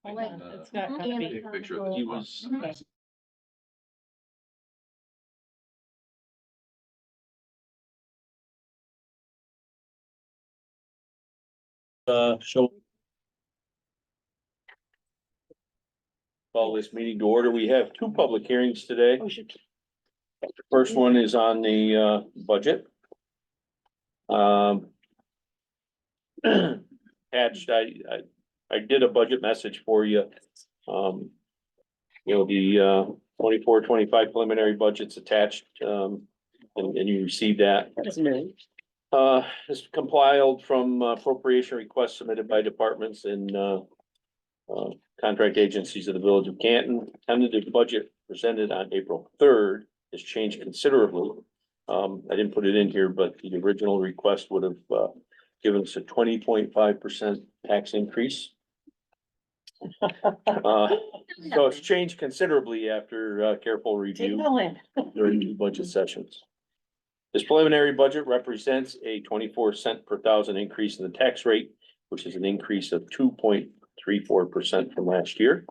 It's got Mhm. kind of Take a picture of it. He was, Mhm. show. Call this meeting to order. We have two public hearings today. First one is on the budget. Attached, I did a budget message for you. The 24-25 preliminary budget's attached, and you received that. It's compiled from appropriation requests submitted by departments and contract agencies of the Village of Canton. Tentative budget presented on April 3rd has changed considerably. I didn't put it in here, but the original request would have given us a 20.5% tax increase. So it's changed considerably after careful review during the budget sessions. This preliminary budget represents a 24 cent per thousand increase in the tax rate, which is an increase of 2.34% from last year.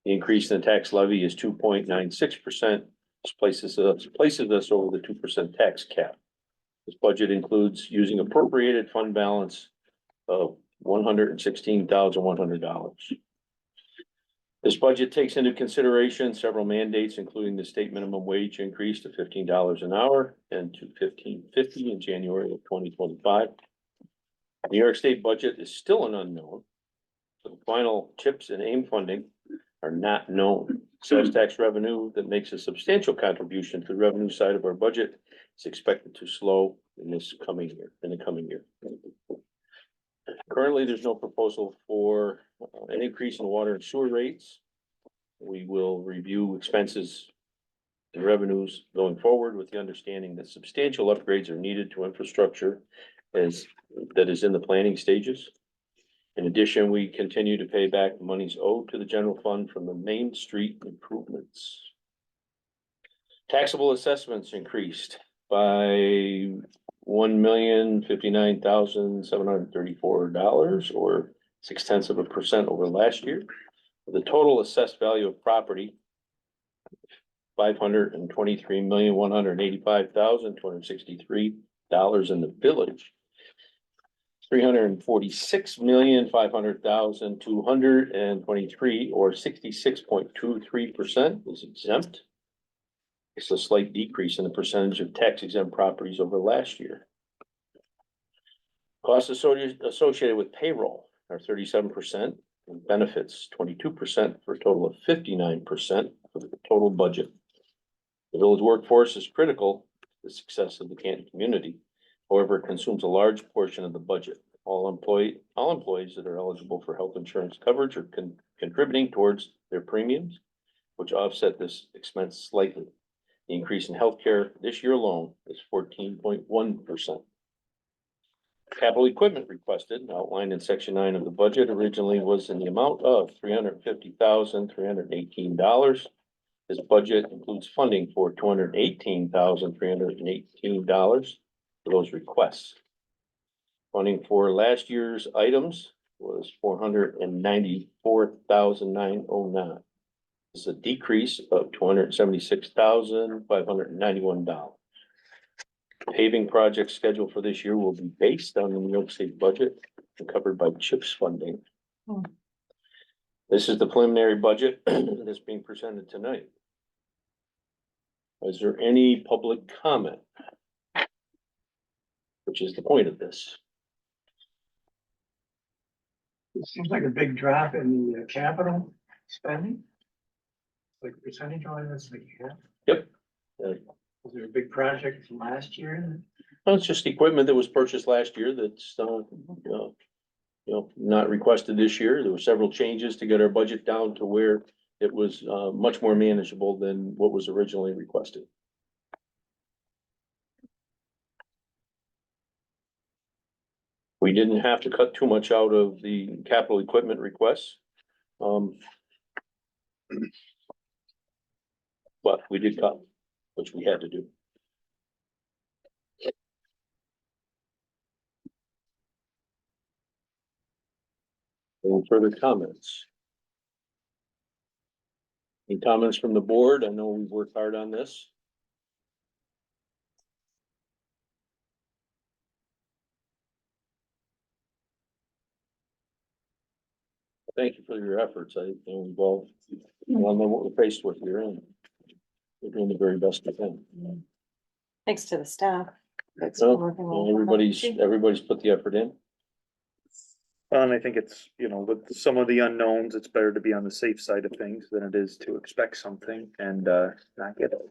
The increase in the tax levy is 2.96%. This places us over the 2% tax cap. This budget includes using appropriated fund balance of $116,100. This budget takes into consideration several mandates, including the state minimum wage increase to $15 an hour and to $15.50 in January of 2025. New York State budget is still an unknown. So the final CHIPS and AIM funding are not known. Sales tax revenue that makes a substantial contribution to the revenue side of our budget is expected to slow in the coming year. Currently, there's no proposal for an increase in water and sewer rates. We will review expenses and revenues going forward with the understanding that substantial upgrades are needed to infrastructure that is in the planning stages. In addition, we continue to pay back the monies owed to the general fund from the Main Street improvements. Taxable assessments increased by $1,059,734 or 0.6% over last year. The total assessed value of property, $523,185,263 in the village. $346,500,223 or 66.23% is exempt. It's a slight decrease in the percentage of tax exempt properties over last year. Costs associated with payroll are 37%, and benefits 22% for a total of 59% of the total budget. The village workforce is critical to the success of the Canton community. However, it consumes a large portion of the budget. All employees that are eligible for health insurance coverage are contributing towards their premiums, which offset this expense slightly. The increase in healthcare this year alone is 14.1%. Capital equipment requested, outlined in section 9 of the budget, originally was in the amount of $350,318. This budget includes funding for $218,318 for those requests. Funding for last year's items was $494,909. This is a decrease of $276,591. Paving project schedule for this year will be based on the New York State budget and covered by CHIPS funding. This is the preliminary budget that's being presented tonight. Is there any public comment? Which is the point of this. It seems like a big drop in the capital spending. Like percentage on this, like, yeah. Yep. Was there a big project from last year? Well, it's just equipment that was purchased last year that's, not requested this year. There were several changes to get our budget down to where it was, much more manageable than what was originally requested. We didn't have to cut too much out of the capital equipment requests. But we did cut, which we had to do. Any further comments? Any comments from the board? I know we've worked hard on this. Thank you for your efforts. I know we've all know what we're faced with here, and we're doing the very best we can. Thanks to the staff. That's So, working well. everybody's put the effort in. And I think it's, you know, with some of the unknowns, it's better to be on the safe side of things than it is to expect something and not get it.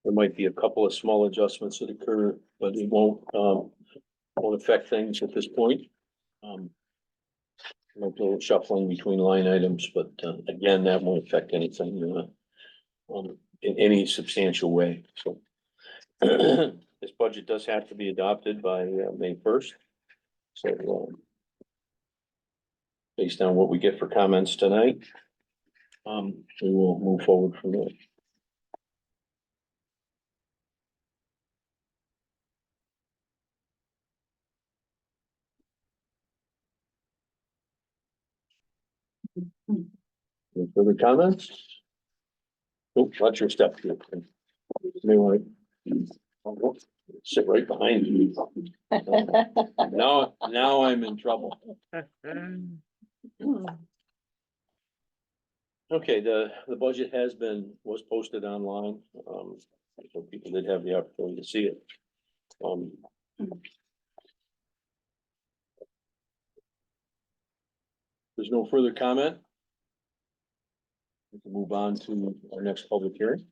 There might be a couple of small adjustments that occur, but it won't affect things at this point. Like a little shuffling between line items, but again, that won't affect anything in any substantial way, so. This budget does have to be adopted by May 1st. So based on what we get for comments tonight, we will move forward from there. Any further comments? Oh, watch your step here. You may want to sit right behind you. Now I'm in trouble. Okay, the budget was posted online, so people did have the opportunity to see it. There's no further comment. We can move on to our next public hearing.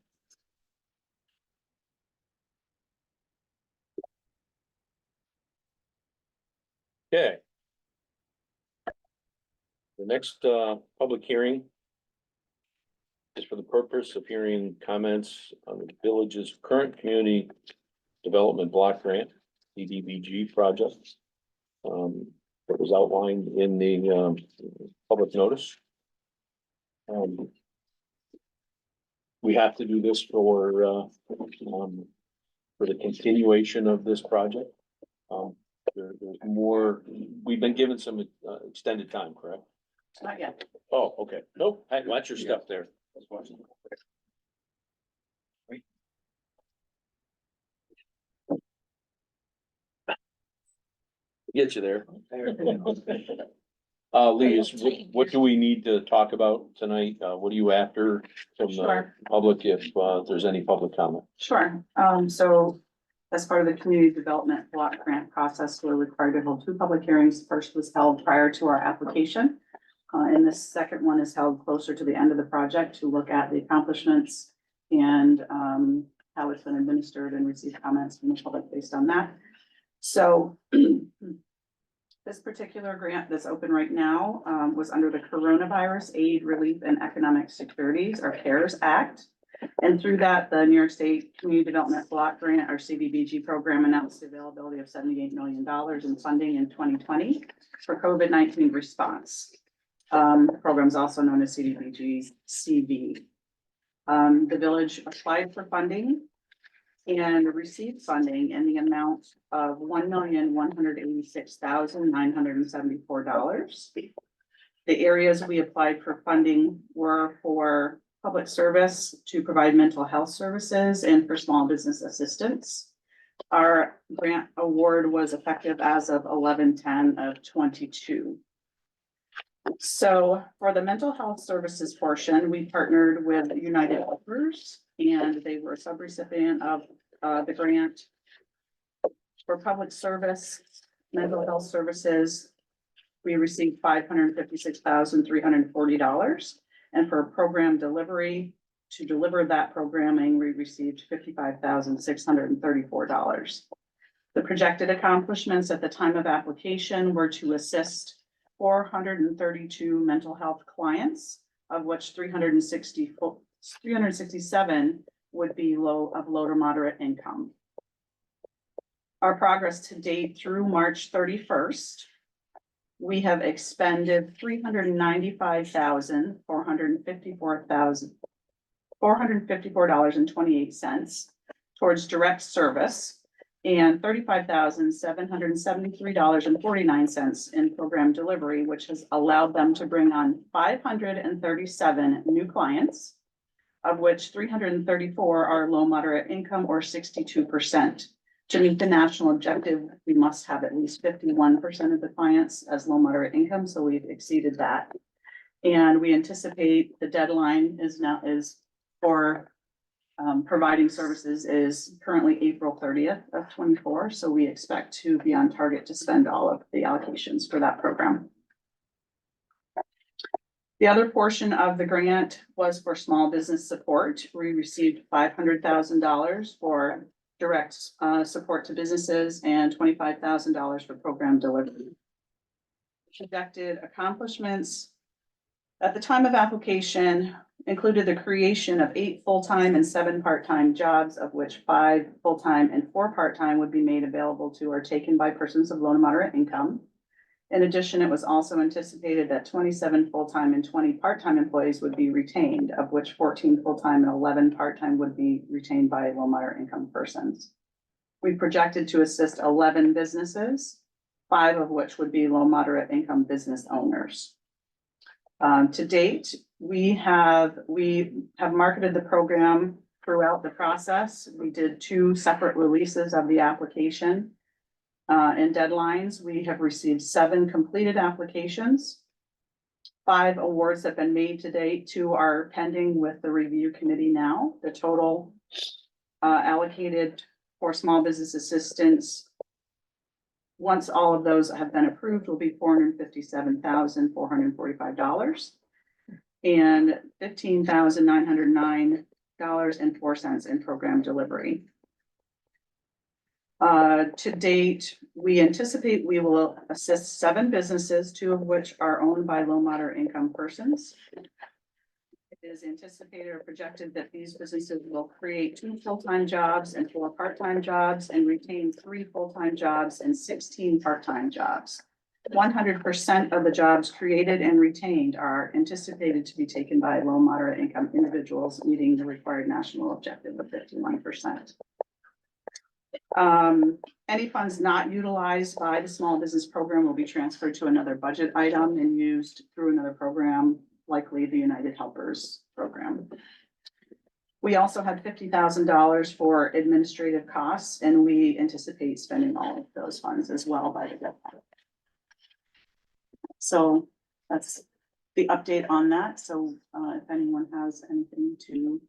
Okay. The next public hearing is for the purpose of hearing comments on the village's current community development block grant, CDBG project. That was outlined in the public notice. We have to do this for the continuation of this project. There's more, we've been given some extended time, correct? Not yet. Oh, okay. Nope, hey, watch your stuff there. Get you there. Lee, what do we need to talk about tonight? What are you after from the Sure. public if there's any public comment? Sure. So as part of the community development block grant process, we're required to hold two public hearings. First was held prior to our application. And the second one is held closer to the end of the project to look at the accomplishments and how it's been administered and receive comments from the public based on that. So this particular grant that's open right now was under the Coronavirus Aid, Relief, and Economic Securities, or CARES Act. And through that, the New York State Community Development Block Grant, or CDBG program, announced the availability of $78 million in funding in 2020 for COVID-19 response. The program is also known as CDBG-CV. The village applied for funding and received funding in the amount of $1,186,974. The areas we applied for funding were for public service, to provide mental health services, and for small business assistance. Our grant award was effective as of 11/10/22. So for the mental health services portion, we partnered with United Helpers, and they were a subrecipient of the grant. For public service, mental health services, we received $556,340. And for program delivery, to deliver that programming, we received $55,634. The projected accomplishments at the time of application were to assist 432 mental health clients, of which 367 would be low to moderate income. Our progress to date through March 31st, we have expended $454,454.28 towards direct service, and $35,773.49 in program delivery, which has allowed them to bring on 537 new clients, of which 334 are low moderate income or 62%. To meet the national objective, we must have at least 51% of the clients as low moderate income, so we've exceeded that. And we anticipate the deadline is for providing services is currently April 30th of 24. So we expect to be on target to spend all of the allocations for that program. The other portion of the grant was for small business support. We received $500,000 for direct support to businesses and $25,000 for program delivery. Projected accomplishments at the time of application included the creation of 8 full-time and 7 part-time jobs, of which 5 full-time and 4 part-time would be made available to or taken by persons of low to moderate income. In addition, it was also anticipated that 27 full-time and 20 part-time employees would be retained, of which 14 full-time and 11 part-time would be retained by low moderate income persons. We projected to assist 11 businesses, 5 of which would be low moderate income business owners. To date, we have marketed the program throughout the process. We did 2 separate releases of the application and deadlines. We have received 7 completed applications. 5 awards have been made to date. 2 are pending with the review committee now. The total allocated for small business assistance, once all of those have been approved, will be $457,445 and $15,909.04 in program delivery. To date, we anticipate we will assist 7 businesses, 2 of which are owned by low moderate income persons. It is anticipated or projected that these businesses will create 2 full-time jobs and 4 part-time jobs and retain 3 full-time jobs and 16 part-time jobs. 100% of the jobs created and retained are anticipated to be taken by low moderate income individuals, meeting the required national objective of 51%. Any funds not utilized by the small business program will be transferred to another budget item and used through another program, likely the United Helpers program. We also had $50,000 for administrative costs, and we anticipate spending all of those funds as well by the deadline. So that's the update on that. So if anyone has anything to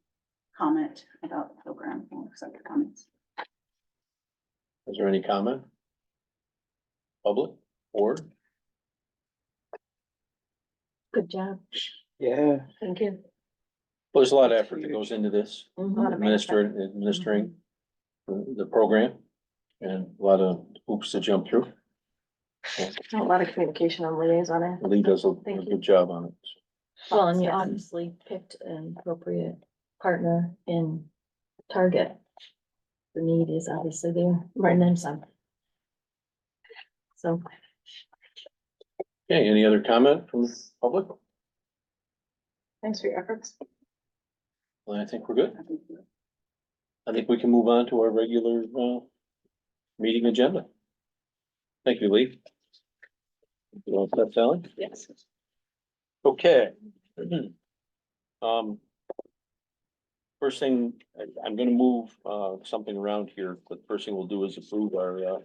comment about the program, I'll accept the comments. Is there any comment? Public or? Good job. Yeah. Thank you. Well, there's a lot of effort that goes into this, Mhm. administering the program and a lot of hoops to jump through. A lot of communication on liaison. Lee does a Thank you. good job on it. Well, and you Yes. obviously picked an appropriate partner in Target. The need is obviously there, right, and then some. So, Okay, any other comment from the public? Thanks for your efforts. Well, I think we're good. I think we can move on to our regular, meeting agenda. Thank you, Lee. You all set, Sally? Yes. Okay. First thing, I'm gonna move, something around here, but first thing we'll do is approve our,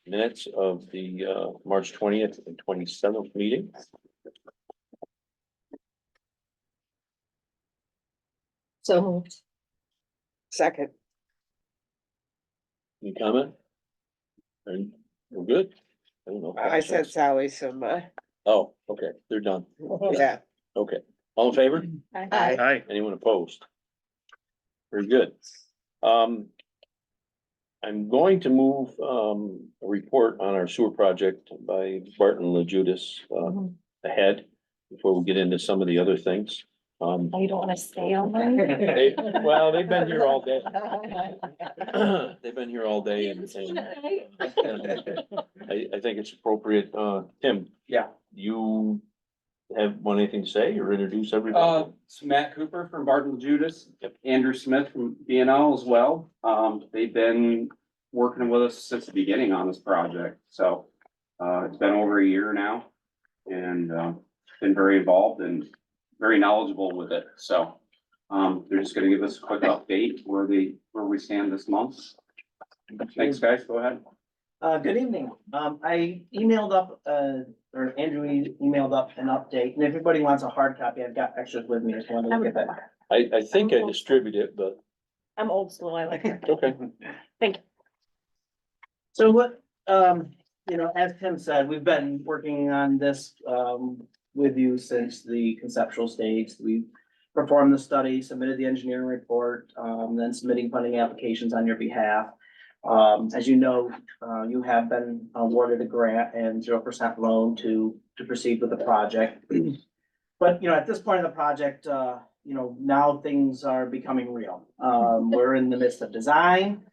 minutes of the, March 20th and 27th meeting. so moved. Second, Any comment? And we're good? I don't know. I sent Sally some, Oh, okay, they're done. yeah, Okay, all in favor? Aye. Hi. Anyone opposed? Very good. I'm going to move, a report on our sewer project by Barton LaJudas, Mhm. ahead before we get into some of the other things. Oh, you don't wanna stay on there? Well, they've been here all day. They've been here all day and I think it's appropriate, Tim. Yeah. You have anything to say or introduce everybody? It's Matt Cooper from Barton Judas, Yep. Andrew Smith from BNL as well. They've been working with us since the beginning on this project, so. It's been over a year now and, been very involved and very knowledgeable with it, so. They're just gonna give us a quick update where we stand this month. Thanks, guys, go ahead. Good evening. I emailed up, or Andrew emailed up an update, and if everybody wants a hard copy, I've got extras with me, if you want to look at that. I think I distribute it, but, I'm old school, I like it. okay. So what, you know, as Tim said, we've been working on this, with you since the conceptual stage. We performed the study, submitted the engineering report, then submitting funding applications on your behalf. As you know, you have been awarded a grant and 0% loan to proceed with the project. But, you know, at this point in the project, you know, now things are becoming real. We're in the midst of design.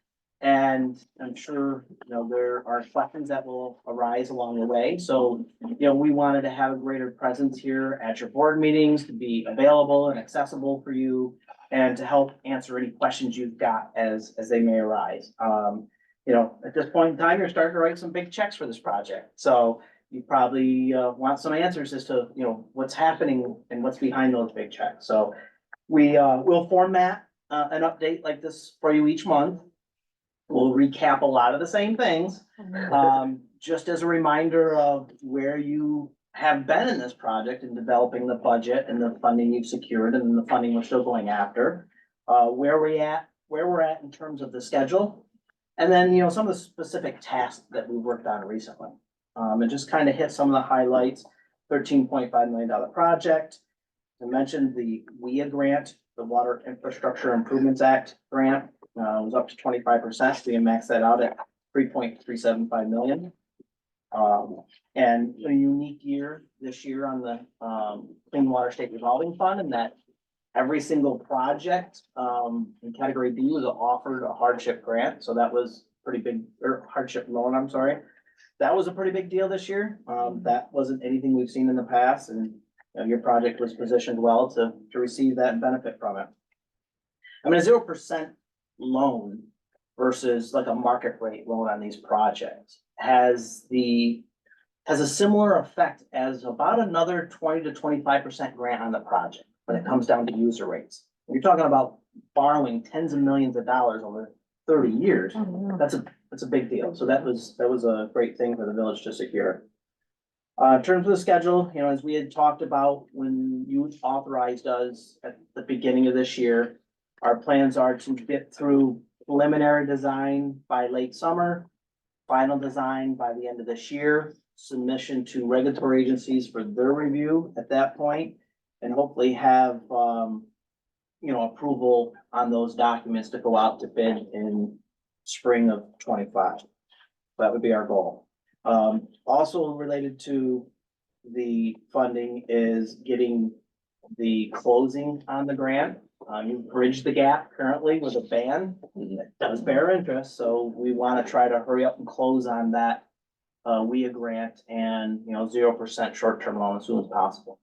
And I'm sure, you know, there are questions that will arise along the way. So, you know, we wanted to have a greater presence here at your board meetings to be available and accessible for you and to help answer any questions you've got as they may arise. You know, at this point in time, you're starting to write some big checks for this project. So you probably want some answers as to, you know, what's happening and what's behind those big checks. So we will format an update like this for you each month. We'll recap a lot of the same things, just as a reminder of where you have been in this project and developing the budget and the funding you've secured and the funding we're still going after. Where we're at in terms of the schedule. And then, you know, some of the specific tasks that we worked on recently. And just kind of hit some of the highlights, $13.5 million project. I mentioned the WIA grant, the Water Infrastructure Improvements Act grant. Was up to 25%. We maxed that out at 3.375 million. And a unique year this year on the Clean Water State Revolving Fund, and that every single project in category B was offered a hardship grant. So that was pretty big, or hardship loan, I'm sorry. That was a pretty big deal this year. That wasn't anything we've seen in the past, and you know, your project was positioned well to receive that and benefit from it. I mean, a 0% loan versus like a market rate loan on these projects has a similar effect as about another 20 to 25% grant on the project when it comes down to user rates. When you're talking about borrowing tens of millions of dollars over 30 years, that's a big deal. So that was a great thing for the village to secure. In terms of the schedule, you know, as we had talked about when you authorized us at the beginning of this year, our plans are to get through preliminary design by late summer, final design by the end of this year, submission to regulatory agencies for their review at that point, and hopefully have, you know, approval on those documents to go out to bid in spring of 25. That would be our goal. Also related to the funding is getting the closing on the grant. You bridge the gap currently with a ban that does bear interest, so we want to try to hurry up and close on that WIA grant and, you know, 0% short-term loan as soon as possible.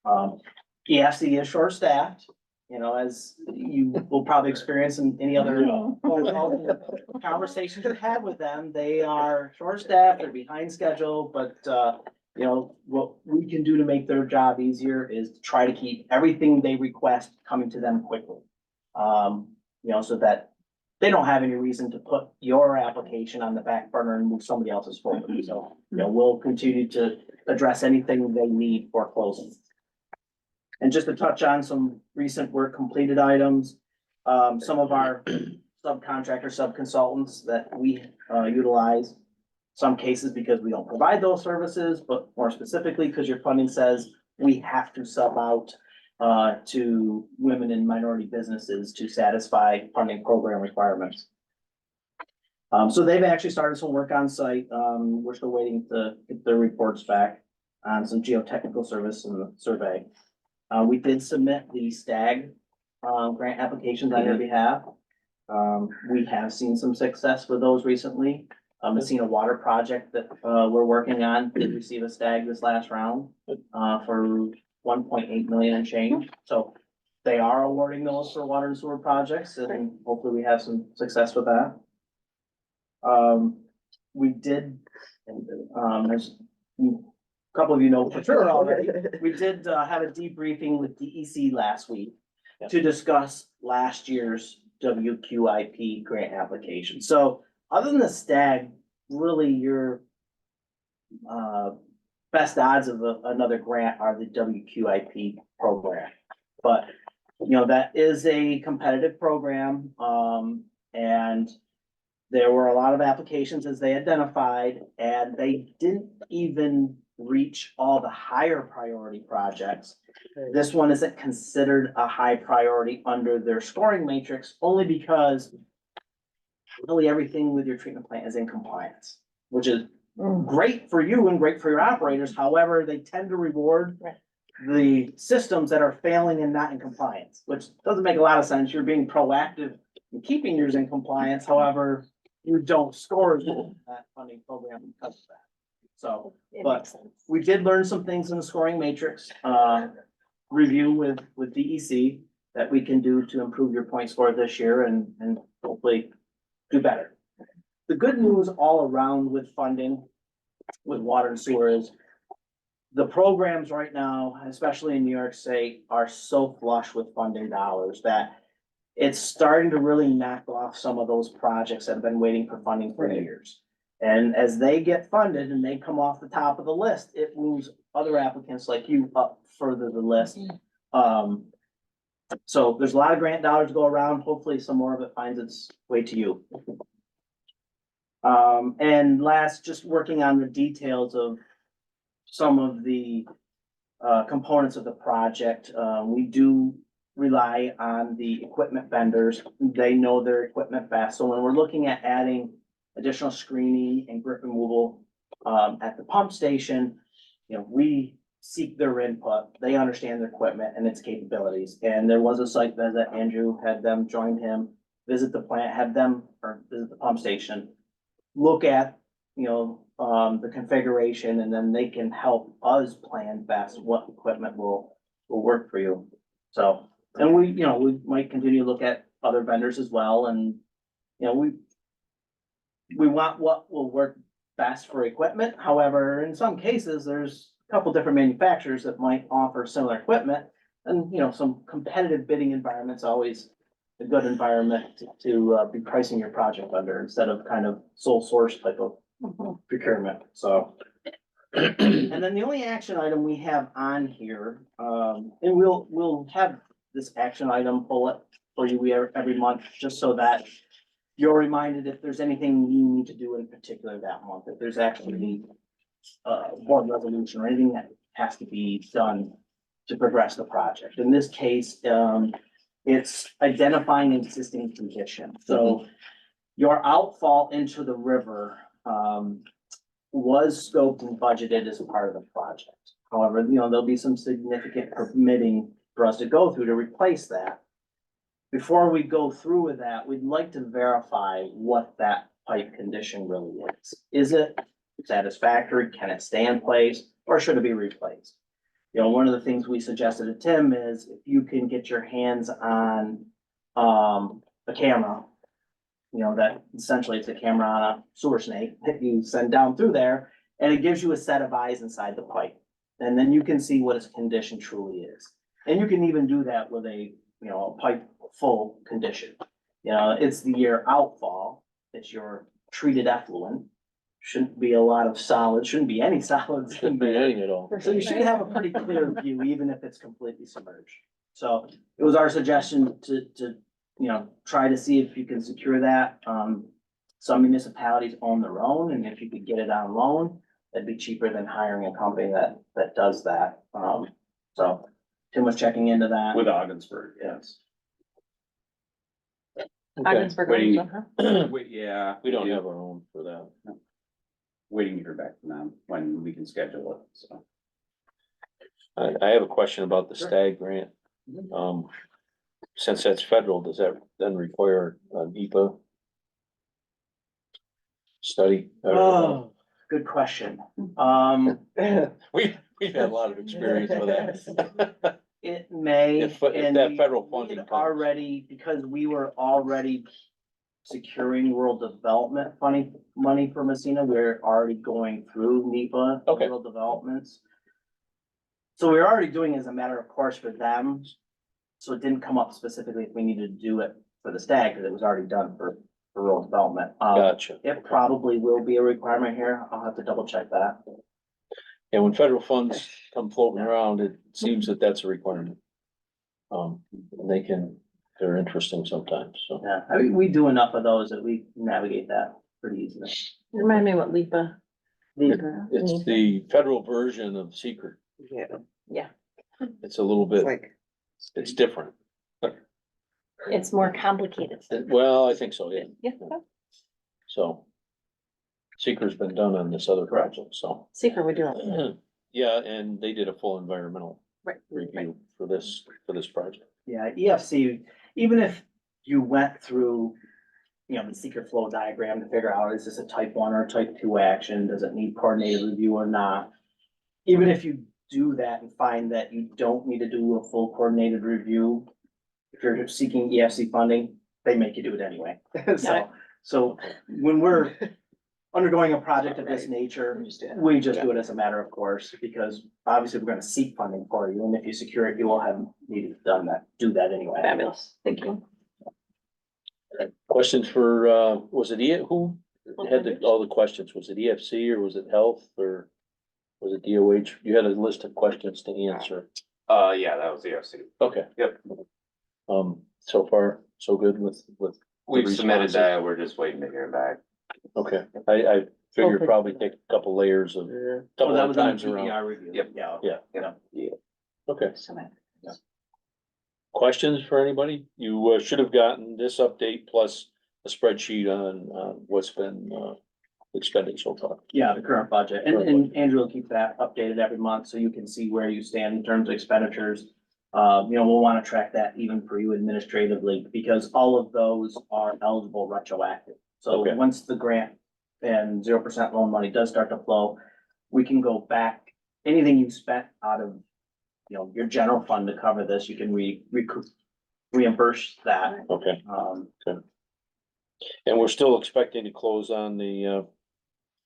EFC is short-staffed, you know, as you will probably experience in any other conversations you have with them. They are short-staffed, they're behind schedule, but you know, what we can do to make their job easier is to try to keep everything they request coming to them quickly. You know, so that they don't have any reason to put your application on the back burner and move somebody else's forward. So, you know, we'll continue to address anything they need for closing. And just to touch on some recent work completed items, some of our subcontractor, subconsultants that we utilize, some cases because we don't provide those services, but more specifically because your funding says we have to sub out to women and minority businesses to satisfy funding program requirements. So they've actually started some work on site. We're still waiting to get their reports back on some geotechnical service and survey. We did submit the STAG grant applications on your behalf. We have seen some success with those recently. I've seen a water project that we're working on, did receive a STAG this last round for 1.8 million and change. So they are awarding those for water and sewer projects, and hopefully we have some success with that. We did, as a couple of you know for sure already, we did have a debriefing with DEC last week to discuss last year's WQIP grant application. So other than the STAG, really your best odds of another grant are the WQIP program. But, you know, that is a competitive program, and there were a lot of applications as they identified, and they didn't even reach all the higher priority projects. This one isn't considered a high priority under their scoring matrix, only because really everything with your treatment plant is in compliance, which is great for you and great for your operators. However, they tend to reward Right. the systems that are failing and not in compliance, which doesn't make a lot of sense. You're being proactive in keeping yours in compliance. However, you don't score that funding program because of that. So It But- makes sense. we did learn some things in the scoring matrix, review with DEC that we can do to improve your point score this year and hopefully do better. The good news all around with funding, with water and sewer is the programs right now, especially in New York State, are so flush with funding dollars that it's starting to really knock off some of those projects that have been waiting for funding for years. And as they get funded and they come off the top of the list, it moves other applicants like you up further the list. So there's a lot of grant dollars to go around. Hopefully some more of it finds its way to you. And last, just working on the details of some of the components of the project. We do rely on the equipment vendors. They know their equipment best. So when we're looking at adding additional screening and grit removal at the pump station, you know, we seek their input. They understand their equipment and its capabilities. And there was a site visit. Andrew had them join him, visit the plant, have them, or visit the pump station, look at, you know, the configuration, and then they can help us plan best what equipment will work for you. So, and we, you know, we might continue to look at other vendors as well, and, you know, we want what will work best for equipment. However, in some cases, there's a couple different manufacturers that might offer similar equipment. And, you know, some competitive bidding environment's always a good environment to be pricing your project under instead of kind of sole source type of procurement, so. And then the only action item we have on here, and we'll have this action item bullet for you every month, just so that you're reminded if there's anything you need to do in particular that month, if there's actually board resolution or anything that has to be done to progress the project. In this case, it's identifying existing conditions. So your outfall into the river was scoped and budgeted as a part of the project. However, you know, there'll be some significant permitting for us to go through to replace that. Before we go through with that, we'd like to verify what that pipe condition really is. Is it satisfactory? Can it stay in place, or should it be replaced? You know, one of the things we suggested to Tim is if you can get your hands on a camera, you know, that essentially it's a camera on a sewer snake that you send down through there, and it gives you a set of eyes inside the pipe. And then you can see what its condition truly is. And you can even do that with a, you know, a pipe full condition. You know, it's the year outfall, it's your treated effluent. Shouldn't be a lot of solids, shouldn't be any solids in Shouldn't be there. anything at all. So you should have a pretty clear view, even if it's completely submerged. So it was our suggestion to, you know, try to see if you can secure that. Some municipalities own their own, and if you could get it on loan, that'd be cheaper than hiring a company that does that. So Tim was checking into that. With Ogdensburg, yes. Okay. Ogdensburg Waiting. owns them, huh? Wait, yeah. We don't do. have our own for that. Waiting to hear back from them when we can schedule it, so. I have a question about the STAG grant. Since that's federal, does that then require an EPA study? Oh, good question. We've had a lot of experience with that. It may. If that and we- federal we funding had comes. Already, because we were already securing rural development money for Messina. We're already going through NEPA. Okay. Rural developments. So we're already doing it as a matter of course for them. So it didn't come up specifically if we needed to do it for the stag, because it was already done for rural development. Gotcha. It probably will be a requirement here. I'll have to double check that. And when federal funds come floating around, it seems that that's a requirement. They're interesting sometimes, so. Yeah, I mean, we do enough of those that we navigate that pretty easily. Remind me what LIPA. It's the federal version of secret. Yeah, It's a little it's bit, like, it's different. It's more complicated. Well, I think so, yeah. Yeah, So. Secret's been done on this other project, so. secret we're doing. Yeah, and they did a full environmental Right. review for this project. Yeah, EFC, even if you went through, you know, the secret flow diagram to figure out, is this a type 1 or type 2 action? Does it need coordinated review or not? Even if you do that and find that you don't need to do a full coordinated review, if you're seeking EFC funding, they make you do it anyway. So when we're undergoing a project of this nature, we just do it as a matter of course, because obviously we're gonna seek funding for you, and if you secure it, you will have needed done that, do that anyway. Fabulous, thank you. Questions for, was it who had all the questions? Was it EFC or was it health or was it DOH? You had a list of questions to answer. Yeah, that was the EFC. Okay. Yep. So far, so good with. We've submitted responses? that, we're just waiting to hear back. Okay, I figured Okay. probably take a couple layers of, Yeah. couple that of was on times the around. PER review. Yep. Okay. Questions for anybody? You should have gotten this update plus a spreadsheet on what's been expended so far. Yeah, the current budget, and Andrew will keep that updated every month, so you can see where you stand in terms of expenditures. You know, we'll wanna track that even for you administratively, because all of those are eligible retroactive. So Okay. once the grant and 0% loan money does start to flow, we can go back, anything you spent out of, you know, your general fund to cover this, you can reimburse that. Okay, Um, and we're still expecting to close on the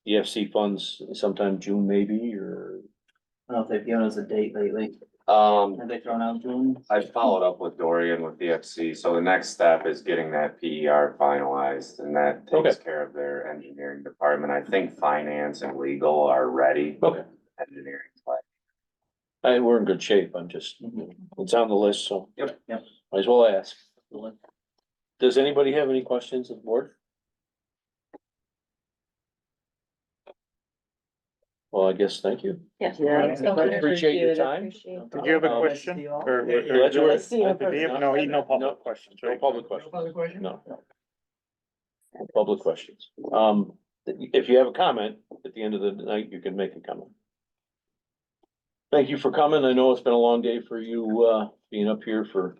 EFC funds sometime June maybe, or? I don't know if they've given us a date lately. Have they thrown out June? I followed up with Dorian with DFC, so the next step is getting that PER finalized, and that takes care of their engineering department. I think finance and legal are ready. Okay. Engineering. We're in good shape, I'm just, it's on the list, so. Yep. Yep. Might as well ask. Does anybody have any questions of the board? Well, I guess, thank you. Yes. Yeah, Thank you. appreciate your time. Appreciate Did you have a Um, question? Or- Glad you were- did he have- No, no public questions, No right? public No questions, other question? no. No public questions. If you have a comment, at the end of the night, you can make a comment. Thank you for coming. I know it's been a long day for you, being up here for,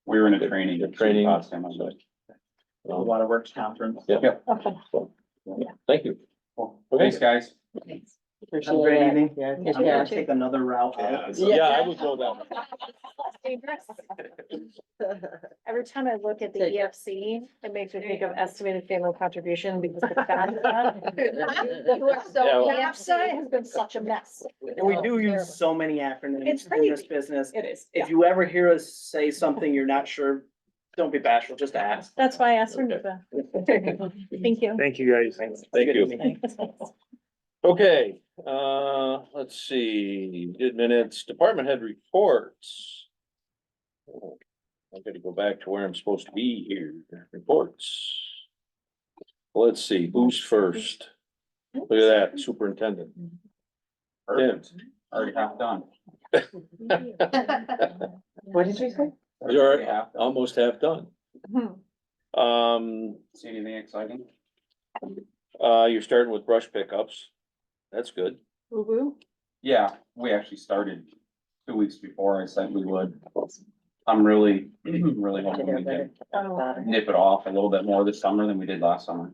We were in a training. The training. The Waterworks Conference. yeah, Okay. so, thank you. Okay. Thanks, guys. Have a great evening. Yeah. I'm gonna take another route out. Yeah, I would go that. Dangerous. Every time I look at the EFC, it makes me think of estimated family contribution because the Yeah. EFC has been such a mess. And we do use so many acronyms It's in this crazy. business. It is. If you ever hear us say something you're not sure, don't be bashful, just ask. That's why I asked for NEPA. Thank you. Thank you, guys. Thank you. Okay, let's see, good minutes, department head reports. I'm gonna go back to where I'm supposed to be here, reports. Let's see, who's first? Look at that, superintendent. Perfect. Already half done. What did you say? You're Already half done. almost half done. See anything exciting? You're starting with brush pickups. That's good. Woo-woo. Yeah, we actually started 2 weeks before I said we would. I'm really hoping we can Oh, nip it off a little bit more this summer than we did last summer.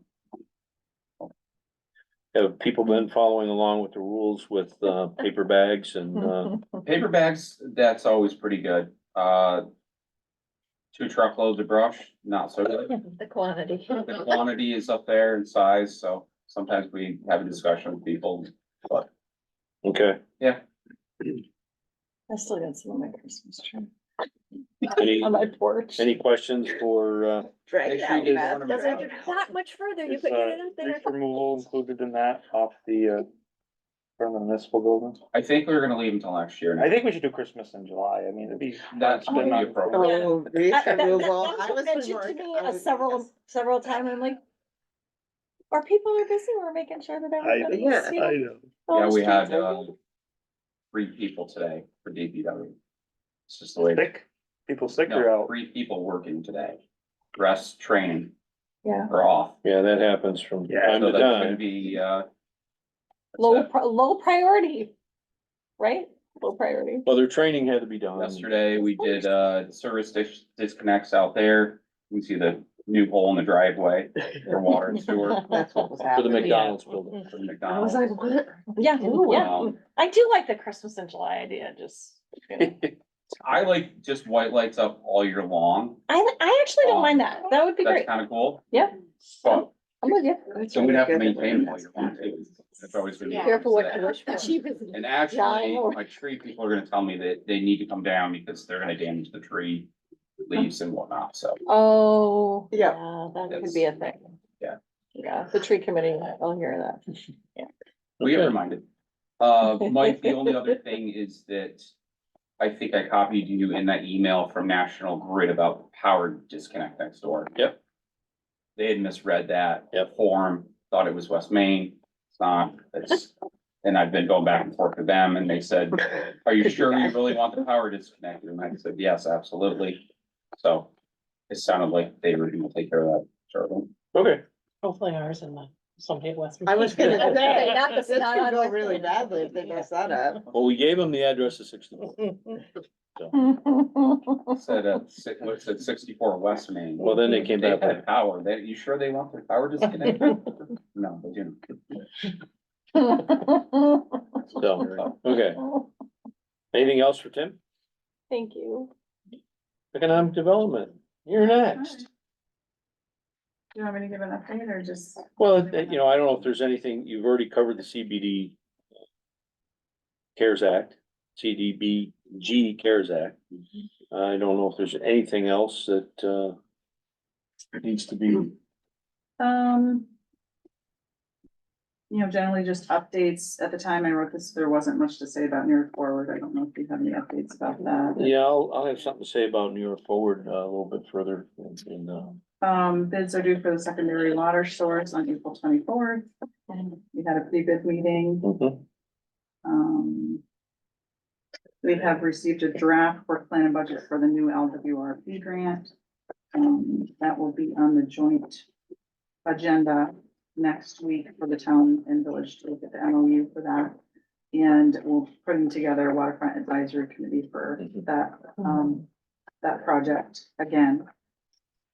Have people been following along with the rules with, paper bags and, Paper bags, that's always pretty good. 2 truckloads of brush, not so good. The quantity. The quantity is up there in size, so sometimes we have a discussion with people, but Okay. I still got some of my Christmas tree Any, on my porch. any questions for, Drag Make it sure you out, get Beth. one of Doesn't them. get that much further, you Is, could get it up there. leaf removal included in that off the, from the municipal building? I think we're gonna leave until next year. I think we should do Christmas in July. I mean, it'd be. That's been pretty on- appropriate. Oh, wreath That removal. was I was mentioned to work- me I was- several times, I'm like, our people are busy, we're making sure that everybody yeah, is, you I know, know. all Yeah, the we streets had, are good. 3 people today for DPW. It's just the way. Sick? People sick or No, out? 3 people working today. Rest, training, Yeah, or off. yeah, that happens from Yeah, time So to that's gonna time. be, low priority, right? Low priority. Well, their training had to be done. yesterday we did, service disconnects out there. You can see the new hole in the driveway for water and sewer. That's what was For the happening. McDonald's building. For I was McDonald's. like, what? Yeah, yeah, Um, I do like the Christmas in July idea, just, you know. I like just white lights up all year long. I actually don't mind that, that would be That's great, kind of cool. Yeah. But I'm with you. so we'd have to maintain it all year long too. That's always gonna be. Careful what you that. wish for. And Dying actually, or- my tree people are gonna tell me that they need to come down because they're gonna damage the tree leaves and whatnot, so. Oh, Yeah. yeah, that could be a thing. Yeah. Yeah, the tree committee, I'll hear that. We get Okay. reminded. Mike, the only other thing is that I think I copied you in that email from National Grid about power disconnect next door. Yep. They had misread that. Yep. Form, thought it was West Main. It's not, it's, and I've been going back and forth with them and they said, are you sure you really want the power disconnected? And I said, yes, absolutely. So it sounded like they were gonna take care of that shortly. Okay, Hopefully ours and somebody at West. I was gonna say, Not the this could snot go on really my- badly if they mess that up. well, we gave them the address of 64. Said, what said 64 West Main. Well, then they came They back. had power. They, you sure they want their power disconnected? No, they didn't. So, okay. Anything else for Tim? Thank you. Economic development, you're next. Do you want me to give an update or just? Well, you know, I don't know if there's anything, you've already covered the CBD CARES Act, CDBG CARES Act. I don't know if there's anything else that, needs to be, Generally just updates. At the time I wrote this, there wasn't much to say about New York Forward. I don't know if you have any updates about that. yeah, I'll have something to say about New York Forward, a little bit further in, Bids are due for the secondary water source on April 24th. We had a pre-bid meeting. mhm. We have received a draft work plan and budget for the new LWRP grant. That will be on the joint agenda next week for the town and village to look at the MOU for that. And we're putting together a waterfront advisory committee for that project again.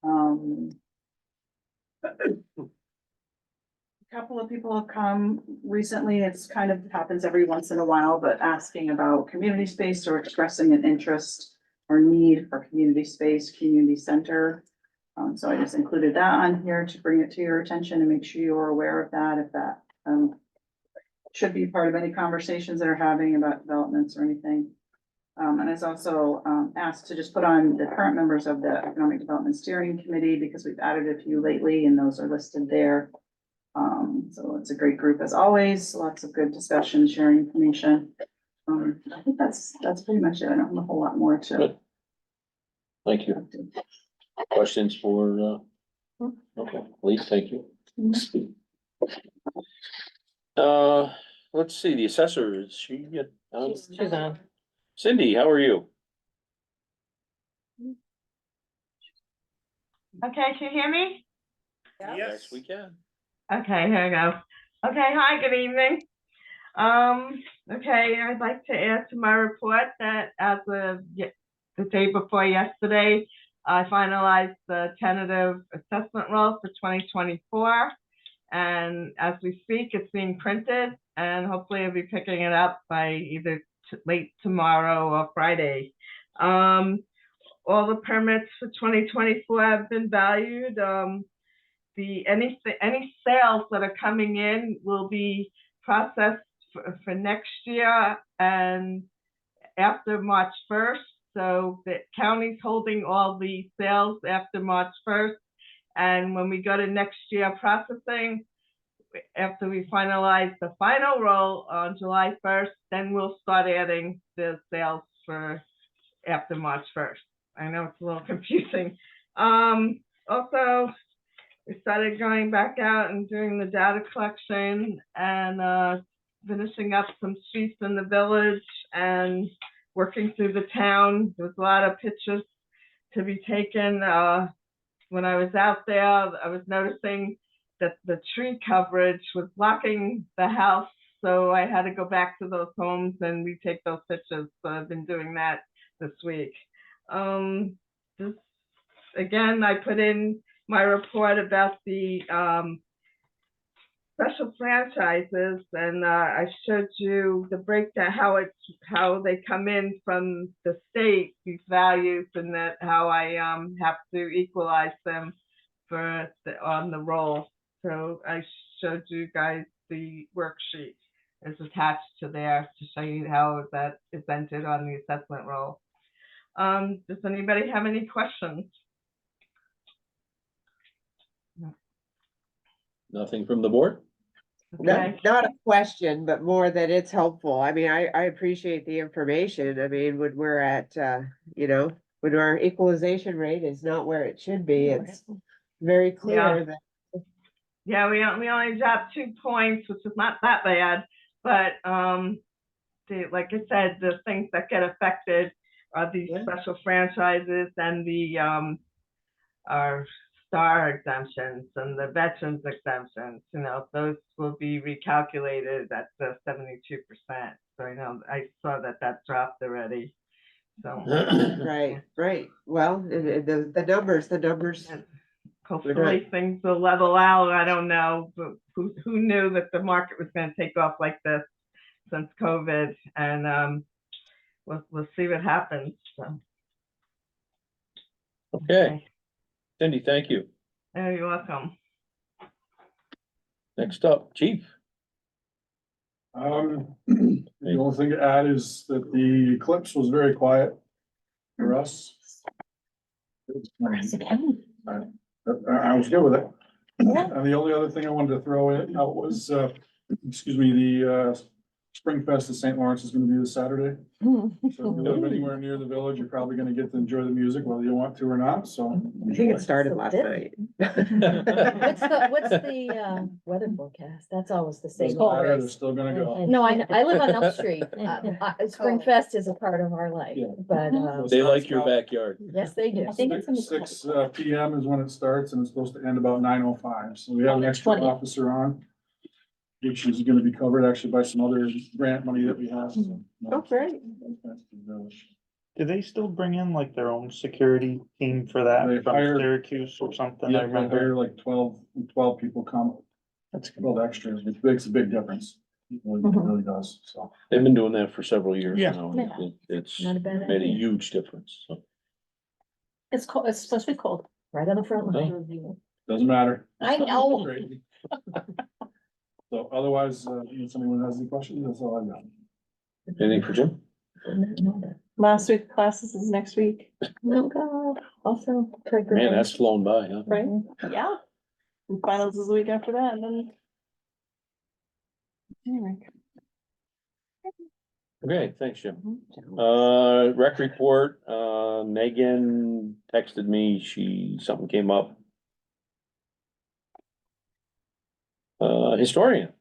A couple of people have come recently, it's kind of happens every once in a while, but asking about community space or expressing an interest or need for community space, community center. So I just included that on here to bring it to your attention and make sure you are aware of that, if that, should be part of any conversations that are having about developments or anything. And it's also, asked to just put on the current members of the Economic Development Steering Committee because we've added a few lately and those are listed there. So it's a great group as always, lots of good discussion, sharing information. I think that's pretty much it. I don't have a whole lot more to. Good. Thank you. Questions for, okay, Lee, thank you. Let's see, the assessor, is she get, She's on. Cindy, how are you? Okay, can you hear me? Yes, we can. Okay, here we go. Okay, hi, good evening. Okay, I'd like to add to my report that as of the day before yesterday, I finalized the tentative assessment roll for 2024. And as we speak, it's being printed and hopefully I'll be picking it up by either late tomorrow or Friday. all the permits for 2024 have been valued. Any sales that are coming in will be processed for next year and after March 1st. So the county's holding all the sales after March 1st. And when we go to next year processing, after we finalize the final roll on July 1st, then we'll start adding the sales for after March 1st. I know it's a little confusing. Also, we started going back out and doing the data collection and finishing up some streets in the village and working through the town. There was a lot of pictures to be taken. When I was out there, I was noticing that the tree coverage was blocking the house. So I had to go back to those homes and retake those pictures. So I've been doing that this week. Again, I put in my report about the special franchises, and I showed you the breakdown, how they come in from the state, these values, and that how I have to equalize them on the roll. So I showed you guys the worksheet is attached to there to show you how that is entered on the assessment roll. Does anybody have any questions? Nothing from the board? Okay. Not a question, but more that it's helpful. I mean, I appreciate the information. I mean, when we're at, when our equalization rate is not where it should be, it's very clear that. Yeah, we only dropped 2 points, which is not that bad, but like I said, the things that get affected are these special franchises and the our STAR exemptions and the veterans exemptions. Those will be recalculated at the 72%. So I saw that dropped already. So Right. Well, the numbers. hopefully things will level out. I don't know, but who knew that the market was going to take off like this since COVID? And we'll see what happens. So. Okay. Cindy, thank you. Oh, you're welcome. Next up, Chief. The only thing to add is that the eclipse was very quiet for us. I was good with it. And the only other thing I wanted to throw out was, the Spring Fest of St. Lawrence is gonna be this Saturday. So if you live anywhere near the village, you're probably gonna get to enjoy the music whether you want to or not, so. I think it started last night. What's the weather forecast? That's always the same. Doesn't matter, they're still gonna go. No, I live on Elm Street. Spring Fest is a part of our life, Yeah. but, They like your backyard. yes, they do. I think it's gonna be Six PM is when it starts and it's supposed to end about 9:05, so we have an extra 20. officer on. Which is gonna be covered actually by some other grant money that we have. so. Oh, great. Do they still bring in like their own security team for that They from hire- Syracuse or something? I Yeah, remember. there are like 12 people come, That's good. 12 extras, which makes a big difference. It really does, so. They've been doing that for several years Yeah. now. Yeah. It's Not a bad made a idea. huge difference. So. It's cold, it's supposed to be cold, right on the front line. Doesn't matter. I know. Crazy. So otherwise, if anyone has any questions, that's all I've got. Anything for Jim? Last week classes is next week. Oh, God. Also. Man, that's flown by, huh? Right? Yeah. And finals is the week after that, and then. Anyway. Okay, thanks, Jim. Rec report, Megan texted me, something came up. Historian,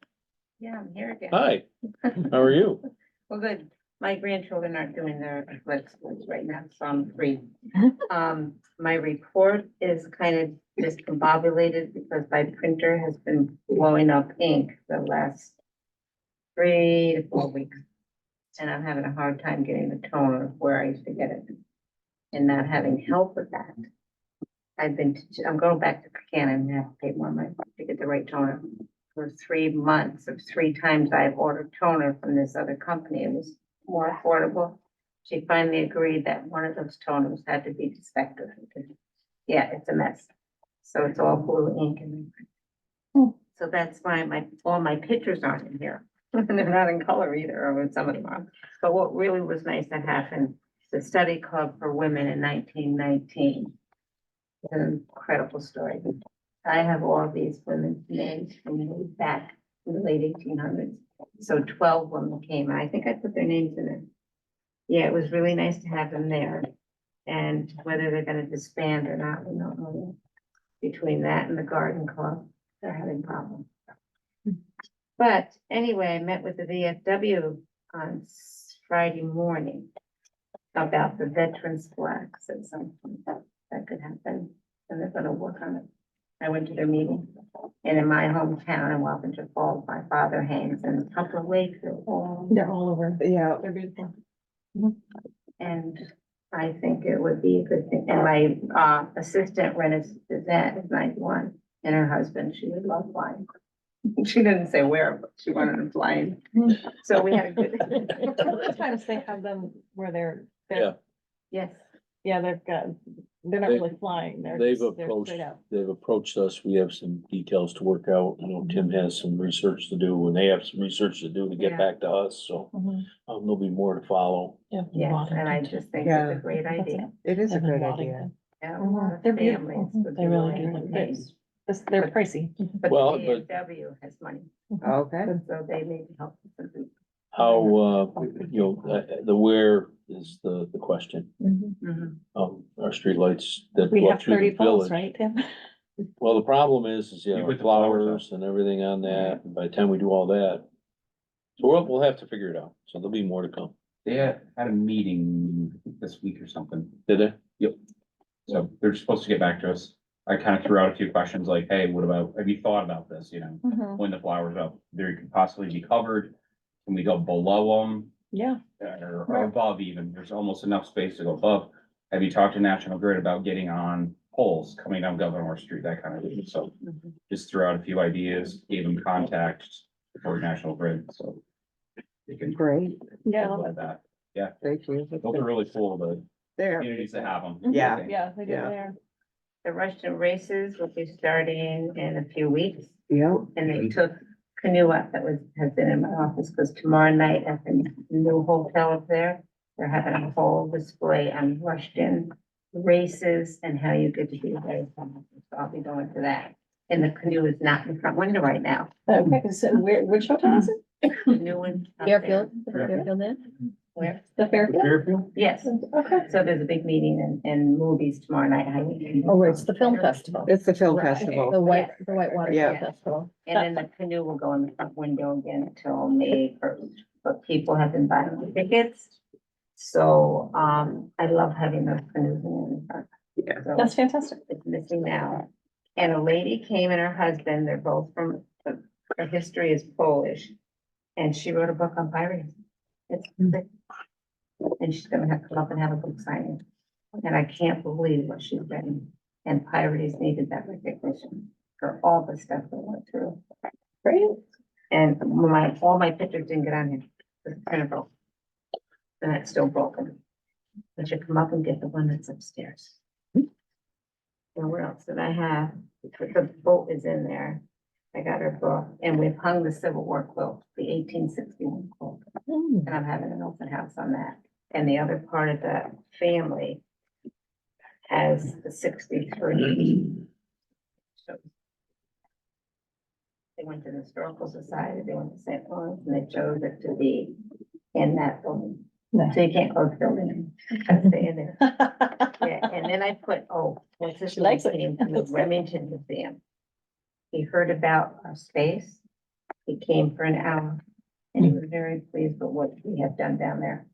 Yeah, I'm here again. hi, how are you? Well, good. My grandchildren aren't doing their athletic sports right now, so I'm free. My report is kind of discombobulated because my printer has been blowing up ink the last 3 to 4 weeks. And I'm having a hard time getting the toner where I used to get it. And not having help with that. I'm going back to Buchanan and have to pay more money to get the right toner. For 3 months of 3 times I've ordered toner from this other company. It was more affordable. she finally agreed that one of those toners had to be defective. Yeah, it's a mess. So it's all blue ink and. So that's why all my pictures aren't in here. And they're not in color either, or some of them are. But what really was nice to happen, the study club for women in 1919. An incredible story. I have all these women's names from way back in the late 1800s. So 12 women came, and I think I put their names in it. Yeah, it was really nice to have them there. And whether they're gonna disband or not, we don't know. Between that and the garden club, they're having problems. But anyway, I met with the VFW on Friday morning about the veterans flags at some point that could happen, and they're gonna work on it. I went to their meeting, and in my hometown in Wappinger Falls, my father hangs, and a couple of lakes are all. They're all over. Yeah, They're beautiful. And I think it would be a good thing. And my assistant Rennis Bizette is 91, and her husband, she would love flying. She didn't say where, but she wanted to fly. So we had a good. Sometimes they have them where they're, Yeah. Yes, yeah, they're not They- really flying, they're They've just, they're approached, straight out. they've approached us. We have some details to work out. You know, Tim has some research to do and they have some research to do to get Yeah. back to us, so. Mhm. There'll be more to follow. Yeah. yes, and I just think it's Yeah. a great idea. it is a Live in good idea. Waddington. Yeah, a Mhm. lot of They're beautiful. families would They be really willing do to look pay. nice. They're pricey. But Well, the but- VFW has money, Okay, so they may help. How, you know, the where is the question. Mhm. Our streetlights that We go up have through 30 the poles, village. right, Tim? Well, the problem is, You yeah, put the flowers flowers and everything on that, and by the time we do all that. So we'll have to figure it out, so there'll be more to come. They had a meeting this week or something. Did they? Yep. So they're supposed to get back to us. I kind of threw out a few questions like, hey, what about, have you thought about this, you know? When the flowers up, they could possibly be covered. Can we go below them Yeah. or above even? There's almost enough space to go above. Have you talked to National Grid about getting on poles coming down Governor Street, that kind of thing? So just threw out a few ideas, gave them contact for National Grid, so. They can. great, Yeah, I Like love that. thank you. Those are really cool, the There, communities that have them. Yeah. Yeah, they do Yeah. there. The Russian races will be starting in a few weeks. yeah, And they took canoe up that has been in my office, because tomorrow night at the new hotel up there, they're having a whole display on Russian races and how you get to be there. So I'll be going to that. And the canoe is not in the front window right now. Okay, so which hotel is it? The new one. up there. Fairfield, the Fairfield Inn, Where? the Fairfield. Fairfield? Yes. Okay. So there's a big meeting and movies tomorrow night. Oh, where it's the film festival. it's the film Right. festival. The Whitewater Film Yeah. Festival. And then the canoe will go in the front window again until May 1st, but people have been buying the tickets. So, I love having those canoes in the front. Yeah. So That's fantastic. it's missing now. And a lady came and her husband, they're both from, her history is Polish. And she wrote a book on pirates. It's, and she's gonna have to come up and have a book signing. And I can't believe what she's written. And pirates needed that recognition for all the stuff they went through. Great. And all my pictures didn't get on here, the printer broke. And it's still broken. But you come up and get the one that's upstairs. And where else did I have? The boat is in there. I got her book, and we've hung the Civil War quilt, the 1861 quilt. And I'm having an open house on that. And the other part of the family has the 63. So they went to the Historical Society, they went to St. Lawrence, and they chose it to be in that building. So you can't close the building, you gotta stay in there. Yeah, and then I put, what's this? She likes it. Came from the Remington Museum. He heard about our space. He came for an hour and he was very pleased with what we have done down there.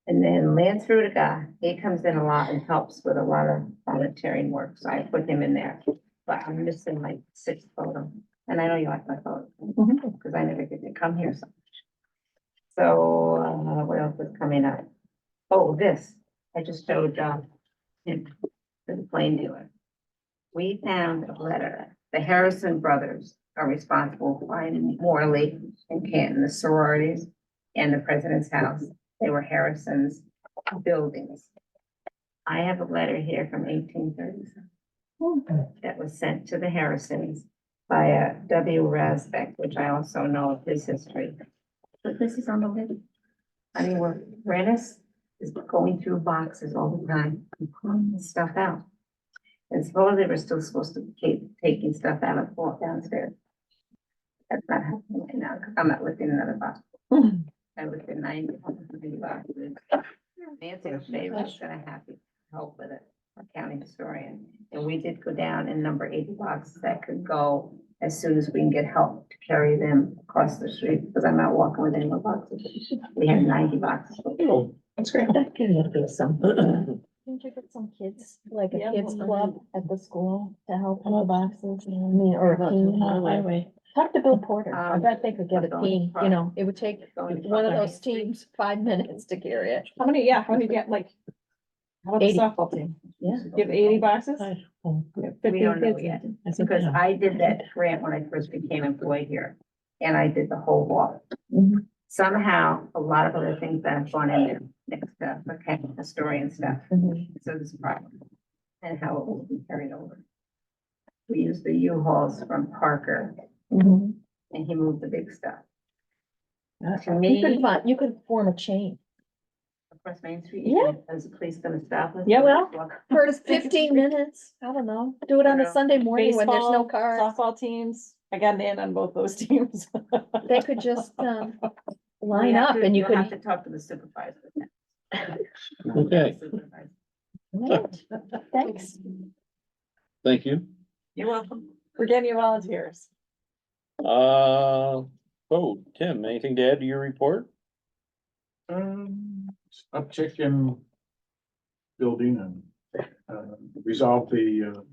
And then Lance Rudiga, he comes in a lot and helps with a lot of volunteering work, so I put him in there. But I'm missing my 6th photo, and I know you like my photo, because I never get to come here so much. So, what else is coming up? Oh, this, I just showed, him, the plane dealer. We found a letter, the Harrison brothers are responsible for finding Morley and Canton, the sororities, and the president's house. They were Harrison's buildings. I have a letter here from 1837 that was sent to the Harrisons by a W. Rasbeck, which I also know of his history. But this is on the list. I mean, where Rennis is going through boxes all the time and pulling this stuff out. And supposedly we're still supposed to keep taking stuff out of the downstairs. That's not happening right now, because I'm not lifting another box. I lifted 90 boxes. Nancy LaFave is gonna have to help with it, our county historian. And we did go down and number 80 boxes that could go as soon as we can get help to carry them across the street, because I'm not walking with any more boxes. We had 90 boxes. That's great. That could be something. Didn't you get some kids, like a kids club at the school to help with the boxes, you know, I mean, or a team on the highway? Talk to Bill Porter. I bet they could get a team, you know, it would take one of those teams 5 minutes to carry it. How many get like? How about the 80. softball team? Yeah. Give 80 boxes? We don't know yet, because I did that grant when I first became employed here, and I did the whole walk. Mhm. Somehow, a lot of other things that have gone in there, next to, okay, historian stuff, Mhm. so this is a problem. And how it will be carried over. We used the U-Hauls from Parker, Mhm. and he moved the big stuff. To You could me, find, you could form a chain. across Main Street, Yeah. is the police gonna stop us? Yeah, well, For 15 minutes, I don't know, do it on a Sunday morning when there's no Baseball, cars. softball teams. I got an in on both those teams. They could just, We line have up to- and you you'll have could. to talk to the supervisor. Okay, Supervisor. Right. Thanks. thank you. You're welcome. We're getting you volunteers. Tim, anything to add to your report? Uptick in building and, resolve the,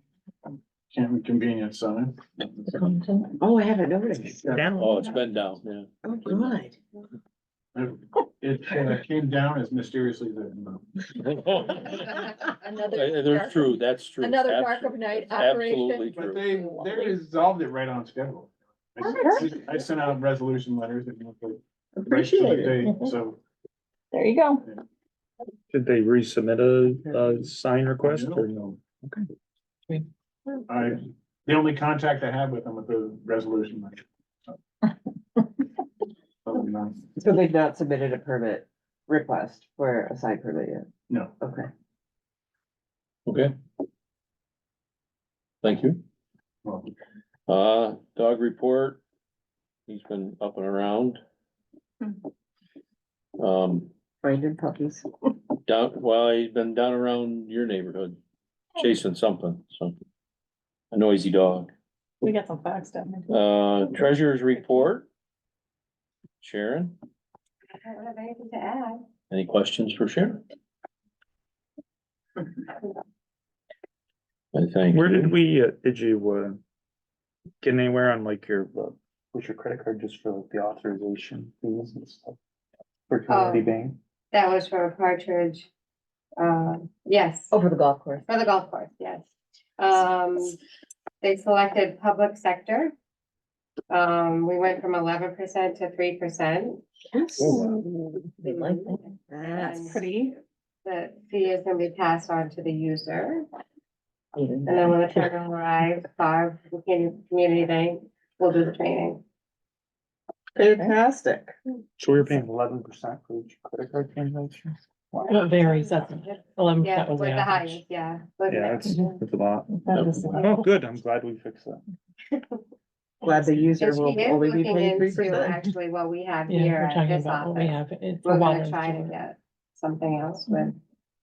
Canton Convenience Center. Oh, I haven't noticed. Oh, it's been down, yeah. Oh, good. It came down as mysteriously as Another. That's true, that's true. Another dark of night Absolutely operation. But they resolved it right on schedule. I sent out resolution letters and. Right to the Appreciate it. date, so. There you go. Did they resubmit a sign request or no? The only contact I have with them with the resolution. letter. So they've not submitted a permit request for a sign permit yet? No. Okay. Okay. Thank you. Well, Dog report. He's been up and around. Finding puppies. He's been down around your neighborhood, chasing something, so. A noisy dog. We got some facts down there. Treasurer's report. Sharon, I don't have anything to add. any questions for Sharon? I thank Where you. did did you, get anywhere on like your, what's your credit card just for like the authorization fees and stuff? For community bank? That was for Partridge. Yes, Over the golf course. for the golf course, yes. They selected public sector. We went from 11% to 3%. They like that. That's pretty. The fee is gonna be passed on to the user. Even And then when the program arrives, Barb, from Community Bank, will do the training. Fantastic. So we were paying 11% for each credit card transaction? Wow. It varies, that's 11%. Yeah, with the highest, yeah. But- Yeah, that's a lot. That was- Oh, good, I'm glad we fixed that. Glad the user And she will is only be looking paying into 3%. actually what we have Yeah, here we're at talking this about what we office. have. It's We're water gonna try to and sewer. get something else with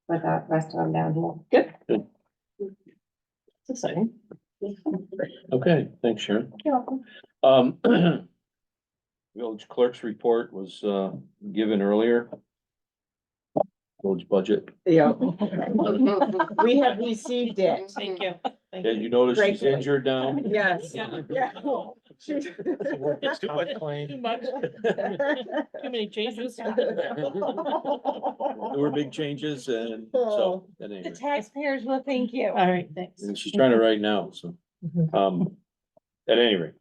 the rest of them down here. It's exciting. Okay, thanks, Sharon. You're welcome. Village clerk's report was, given earlier. Village budget. Yeah, we have received it. Thank you. Did you notice she's Gratefully. injured down? Yes. Yeah. Yeah. It's too much claim. Too much. Too many changes. There were big changes and so, at any The rate. taxpayers will thank you. All right, thanks. And she's trying to write now, so, at any rate.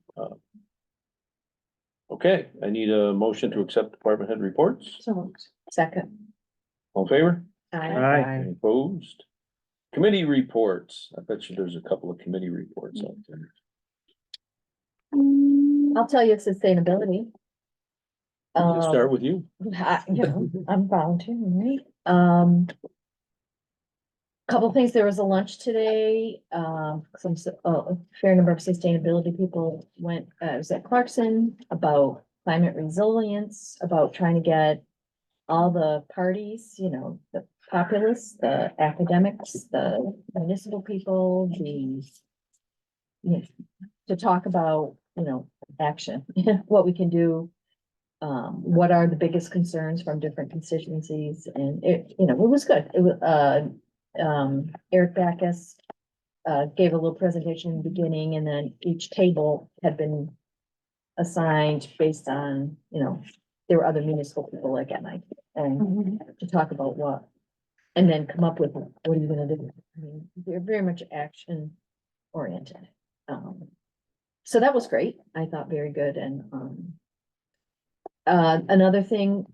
Okay, I need a motion to accept department head reports. So moved. Second. All in favor? Aye. Any opposed? Committee reports. I bet you there's a couple of committee reports out there. I'll tell you sustainability. We'll start with you. I'm volunteering, right? Couple things, there was a lunch today, a fair number of sustainability people went, it was at Clarkson, about climate resilience, about trying to get all the parties, the populace, the academics, the municipal people, to talk about, action, what we can do. What are the biggest concerns from different constituencies, and it was good. It was, Eric Backus, gave a little presentation in the beginning, and then each table had been assigned based on, there were other municipal people like MIT, and to talk about what, and then come up with, what are you gonna do? I mean, they're very much action oriented. So that was great. I thought very good. And, another thing,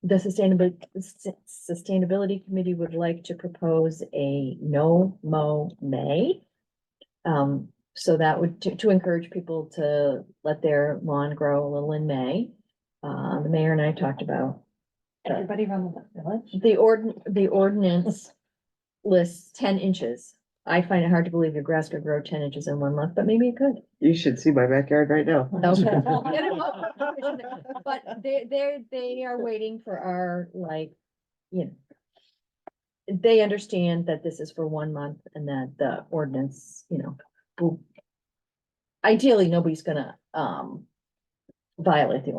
the sustainability committee would like to propose a no mow May. So that would, to encourage people to let their lawn grow a little in May. The mayor and I talked about. Everybody around the village? The ordinance lists 10 inches. I find it hard to believe your grass could grow 10 inches in 1 month, but maybe it could. You should see my backyard right now. Okay. But they are waiting for our, they understand that this is for 1 month and that the ordinance, ideally, nobody's gonna, violate the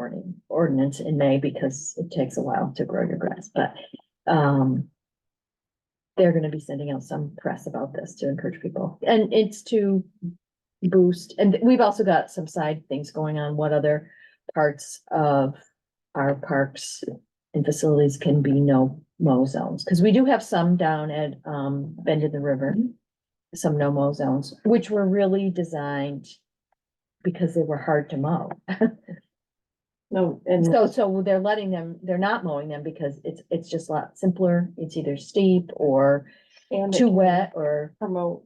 ordinance in May because it takes a while to grow your grass, but, they're gonna be sending out some press about this to encourage people, and it's to boost, and we've also got some side things going on, what other parts of our parks and facilities can be no mow zones, because we do have some down at Bend in the River, some no mow zones, which were really designed because they were hard to mow. No, and So they're letting them, they're not mowing them because it's just a lot simpler. It's either steep or and it too can wet or, promote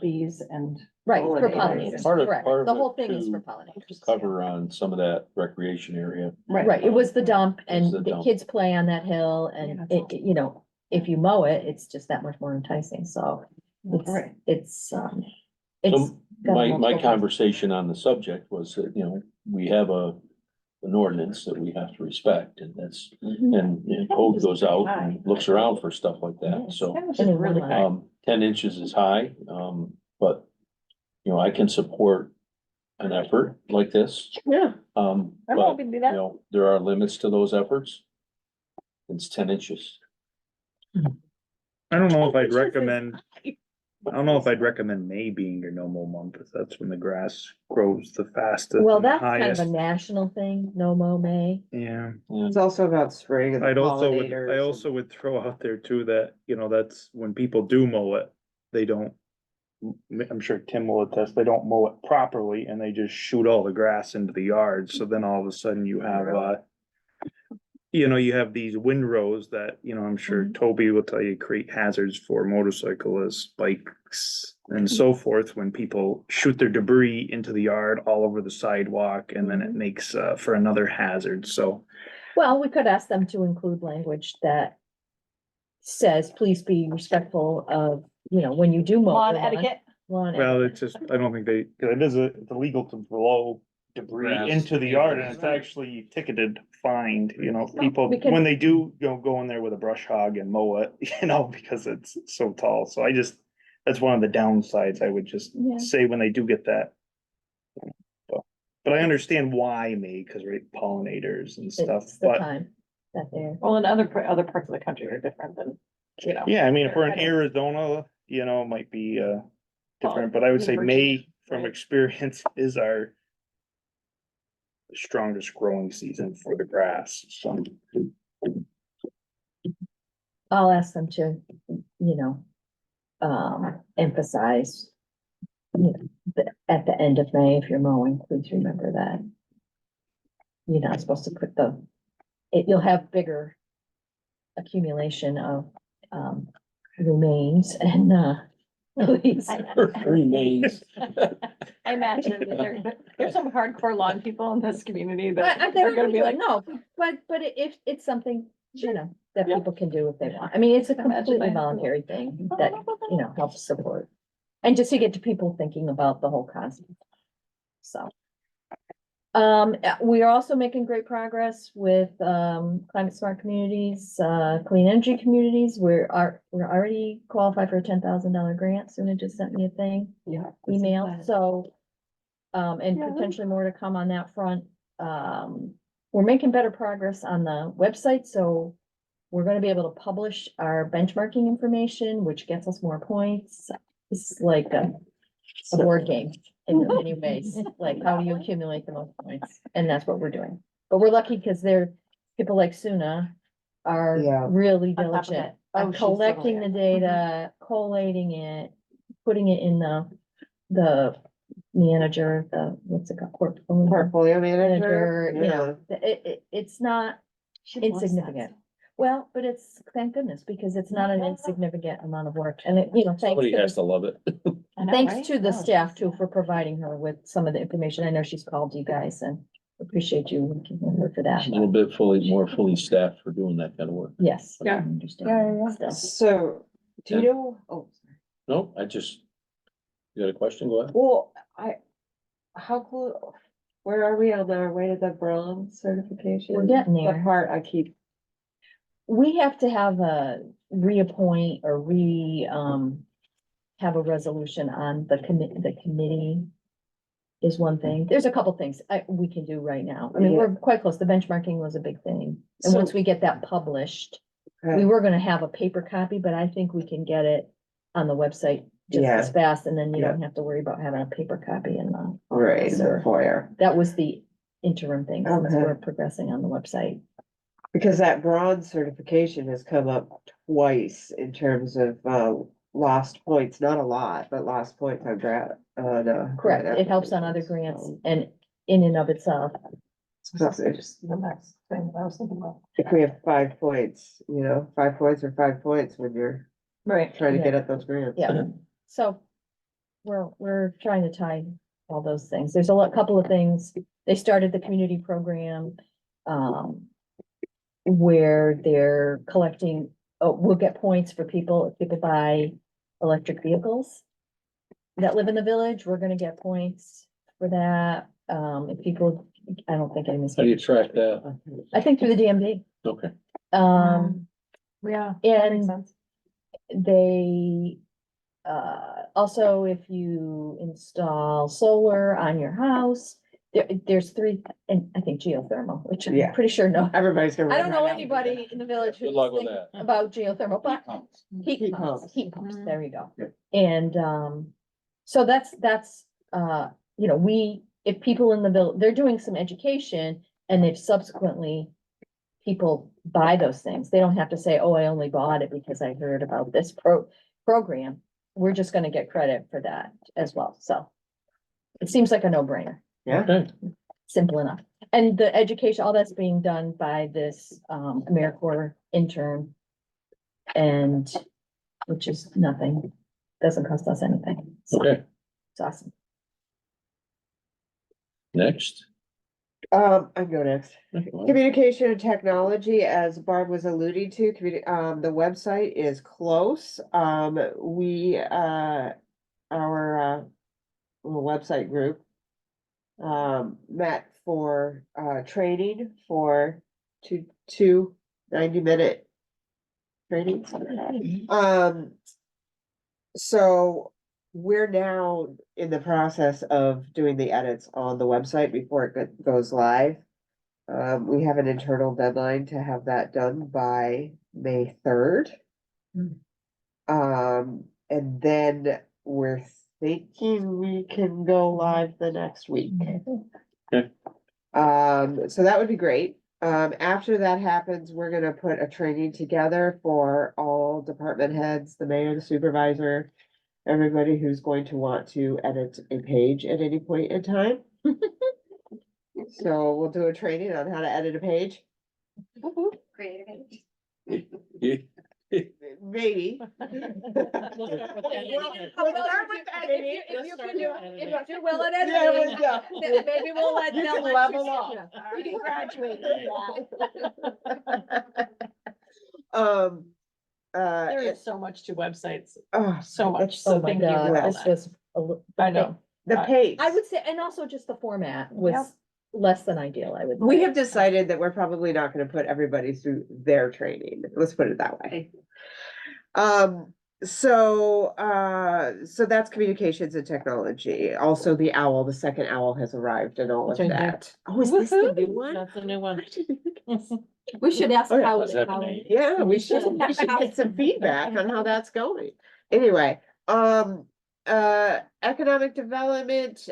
bees and. right, for pollinators. pollinators, correct. Part of The it whole thing is to for pollinators. Cover on some of that recreation area. Right, it was the dump and It's the the dump. kids play on that hill and Yeah, it, if you mow it, it's just that much more enticing, so. Right. It's So got my multiple- conversation on the subject was that, we have an ordinance that we have to respect, and that's, and code goes out and looks around for stuff like that, so. That was just really high. 10 inches is high, but, I can support an effort like this. Yeah. Um, I'm but, hoping to do that. there are limits to those efforts. It's 10 inches. I don't know if I'd recommend, May being your no mow month, if that's when the grass grows the fastest Well, and the that's kind of highest. a national thing, no mow May. Yeah, It's also about spring and the I pollinators. also would throw out there too that, that's when people do mow it, they don't. I'm sure Tim will attest, they don't mow it properly and they just shoot all the grass into the yard, so then all of a sudden you have, you have these windrows that, I'm sure Toby will tell you create hazards for motorcyclists, bikes and so forth when people shoot their debris into the yard all over the sidewalk and then it makes, for another hazard, so. Well, we could ask them to include language that says, please be respectful of, when you do mow. Lawn your etiquette. Lawn Well, etiquette. it's just, I don't think it's illegal to blow debris Grass into the into yard the and it's yard. actually ticketed, fined, people, we can- when they do, go in there with a brush hog and mow it, because it's so tall. So that's one of the downsides I would just Yeah. say when they do get that. But I understand why cause right, pollinators and stuff, It's the but time that they're. Well, and other parts of the country are different than, yeah, I mean, if we're in Arizona, it might be, different, but I would say May from experience is our strongest growing season for the grass, so. I'll ask them to, emphasize. At the end of May, if you're mowing, please remember that. You're not supposed to put the you'll have bigger accumulation of, remains and, release. Remains. I imagine that there's some hardcore lawn people in this community that But they're gonna be like, no, but if it's something, you know, that Yeah. people can do if they want. I mean, it's a Imagine completely that. voluntary thing that, you know, helps support. And just to get to people thinking about the whole concept. So. We are also making great progress with, climate smart communities, clean energy communities. We're already qualified for a $10,000 grant. Suna just sent me a thing, email, so. And Yeah. potentially more to come on that front. We're making better progress on the website, so. We're gonna be able to publish our benchmarking information, which gets us more points. It's like a board game in many ways, like how do you accumulate the most points? And that's what we're doing. But we're lucky because people like Suna are Yeah. really On top of diligent it. Oh, on she's collecting the totally- data, collating it, putting it in the manager, what's it called? Portfolio manager, You know, it's not She loves that insignificant. stuff. Well, but it's, thank goodness, because it's not an insignificant amount of work and thanks Somebody to has the to love it. I know, thanks right? to the Oh, staff too for providing her with some of the information. I know she's called you guys and appreciate you looking at her for that. A little bit more fully staffed for doing that kind of work. Yes. I Yeah. understand Yeah. still. So, do you Yeah. know, oh, No, you got a question? Go ahead. well, how cool, where are we on our way to the bronze certification? We're getting The there. part I keep, We have to have a reappoint or have a resolution on the committee is one thing. There's a couple things we can do right now. I mean, Yeah. we're quite close. The benchmarking was a big thing. And So- once we get that published, we okay, were gonna have a paper copy, but I think we can get it on the website just as Yeah. fast, and then you Yeah. don't have to worry about having a paper copy in the. right, in the Sure. foyer. That was the interim thing, since Okay. we're progressing on the website. Because that bronze certification has come up twice in terms of, lost points, not a lot, but lost points on Correct, it helps on other grants and in and of itself. Plus, it's- The next thing I was thinking about. if we have 5 points, 5 points or 5 points when you're Right. trying to get at those grants. Yeah, so we're trying to tie all those things. There's couple of things. They started the community program, where they're collecting, we'll get points for people, if people buy electric vehicles that live in the village, we're gonna get points for that. If people, I don't think anyone's, How do you track that? I think through the DMV. Okay. Yeah. that makes And sense. they, also, if you install solar on your house, there's 3, and I think geothermal, which I'm Yeah. pretty sure Everybody's gonna. I run don't know right out and do that. anybody in the village Good who's luck with thinking that. about geothermal, but Heat heat pumps. pumps, there you go. Yep. And, so that's, if people in the village, they're doing some education, and if subsequently people buy those things, they don't have to say, oh, I only bought it because I heard about this program. We're just gonna get credit for that as well, so. It seems like a no-brainer, Yeah, Okay. simple enough. And the education, all that's being done by this, AmeriCorps intern. And, which is nothing, doesn't cost us anything, so Okay, it's awesome. next. I go next. Communication and technology, as Barb was alluding to, the website is close. Our little website group met for training for two 90-minute trainings. So we're now in the process of doing the edits on the website before it goes live. We have an internal deadline to have that done by May 3rd. And then we're thinking we can go live the next week. Okay. So that would be great. After that happens, we're gonna put a training together for all department heads, the mayor, the supervisor, everybody who's going to want to edit a page at any point in time. So we'll do a training on how to edit a page. Creative. Maybe. There we go. Maybe we'll let You Nell can level up. We can graduate There It- is so much to websites, oh, so much, Oh so my thank you for God, all this that. was, I know. the pace. I would say, and also just the format Yep. was less than ideal, I would. We say. have decided that we're probably not gonna put everybody through their training. Let's put it that way. So that's communications and technology. Also, the owl, the second owl has arrived and all of That's right there. that. Oh, is this the new one? That's a new one. We should ask Oh, yeah. how. Does that have a name? Yeah, we should get some feedback on how that's going. Anyway, economic development,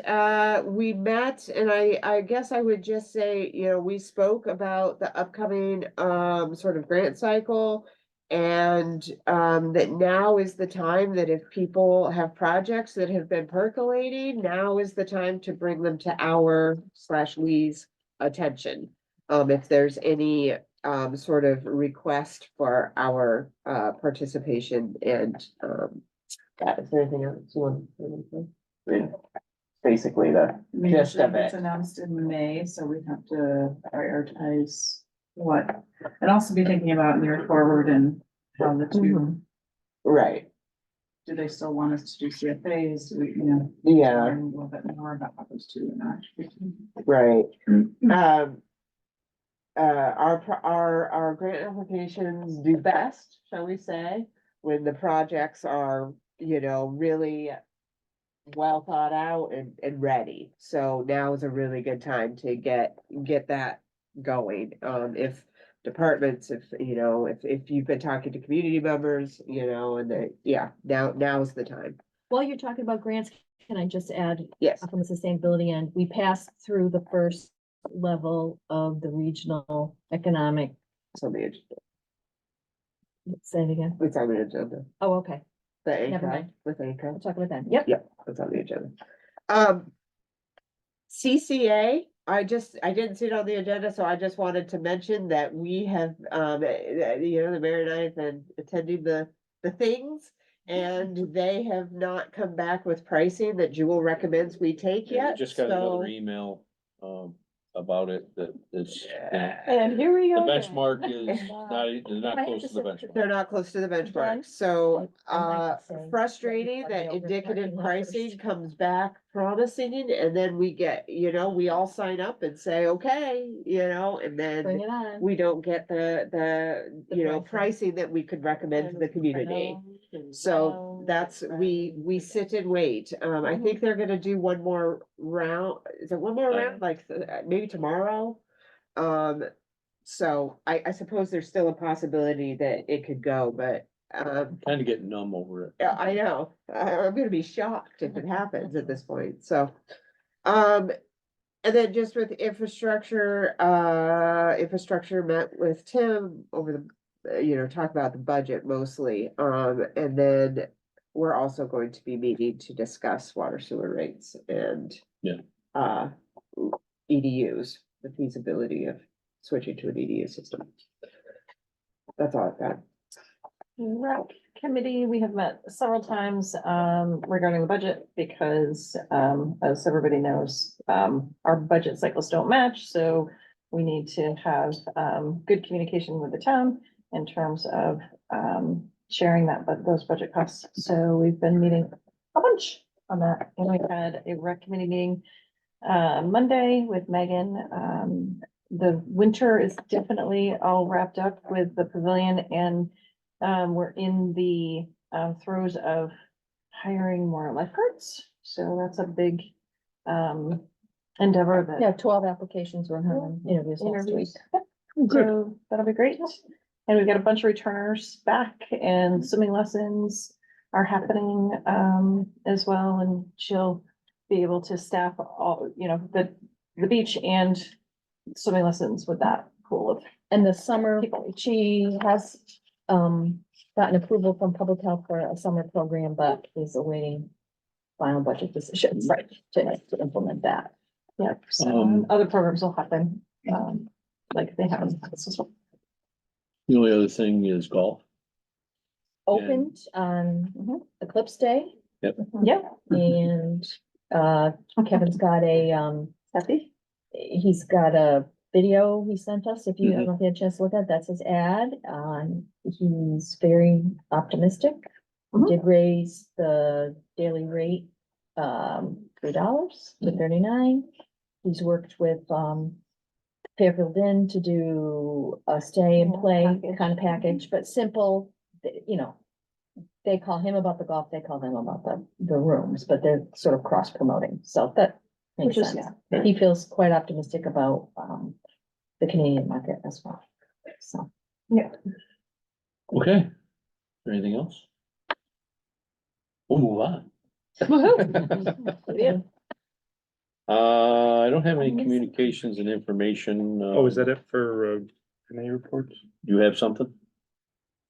we met and I guess I would just say, you know, we spoke about the upcoming, sort of grant cycle. And, that now is the time that if people have projects that have been percolating, now is the time to bring them to our/Lee's attention. If there's any, sort of request for our, participation and, that, is there anything else you want to say? Basically the gist of It's it. announced in May, so we have to prioritize what, and also be thinking about near forward and how the two, Right, do they still want us to do CFAs, do we, you know? yeah, learn a little bit more about what those two are actually. right. Our grant applications do best, shall we say, when the projects are, you know, really well thought out and ready. So now is a really good time to get that going. If departments, if, you know, if you've been talking to community members, you know, and now is the time. While you're talking about grants, can I just add, Yes, from the sustainability end, we passed through the first level of the regional economic, so the, say it again. it's on the agenda. Oh, okay, The Never ANCO, mind. with ANCO. we'll talk about that. Yep. Yep, that's on the agenda. CCA, I didn't see it on the agenda, so I just wanted to mention that we have, you know, the mayor and I have been attending the things. And they have not come back with pricing that Jewel recommends we take Yeah, we yet, just got another so. email, about it, that it's, you know, And here we the go. benchmark is not I close have to the to benchmark. They're not close to the Again, benchmark, so, I might say, frustrating let me that over indicative parking lot pricing first. comes back promising, and then we get, you know, we all sign up and say, okay, you know, and Bring then it on. we don't get the, The you know, pricing. pricing that we could recommend to the community. So that's, we sit and wait. I think they're gonna do one more round. Is it one more round? Like, maybe tomorrow? So I suppose there's still a possibility that it could go, but, Kind of getting numb over it. yeah, I know. I'm gonna be shocked if it happens at this point, so. And then just with infrastructure, infrastructure met with Tim over the, you know, talk about the budget mostly. And then we're also going to be meeting to discuss water sewer rates and. Yeah. EDUs, the feasibility of switching to an EDU system. That's all I've got. Rec committee, we have met several times regarding the budget because as everybody knows, our budget cycles don't match, so we need to have good communication with the town in terms of sharing that, but those budget costs. So we've been meeting a bunch on that, and we had a rec committee meeting Monday with Megan. The winter is definitely all wrapped up with the pavilion, and we're in the throes of hiring more lifeguards. So that's a big endeavor that. Yeah, 12 applications were having interviews last week. Interviews. So that'll be great. And we've got a bunch of returners back, and swimming lessons are happening as well, and she'll be able to staff all, you know, the beach and swimming lessons with that pool of. And the summer, she has gotten approval from public health for a summer program, but is awaiting final budget decisions. Right. To implement that. Yep, so other programs will happen, like they have. The only other thing is golf. Opened on Eclipse Day. Yep. Yeah. And, Kevin's got Happy? he's got a video he sent us, if you, I don't know if you had a chance to look at, that's his ad. He's very optimistic. Mhm. Did raise the daily rate, $3 to 39. He's worked with, Fairfield Inn to do a stay and Yeah, play package. kind of package, but simple, you know. They call him about the golf, they call them about the rooms, but they're sort of cross promoting, so that makes Which is, sense. He feels quite optimistic about, the Canadian market as well, so. Okay. Anything else? We'll move on. Yeah. I don't have any communications and information. Oh, is that it for, committee reports? You have something?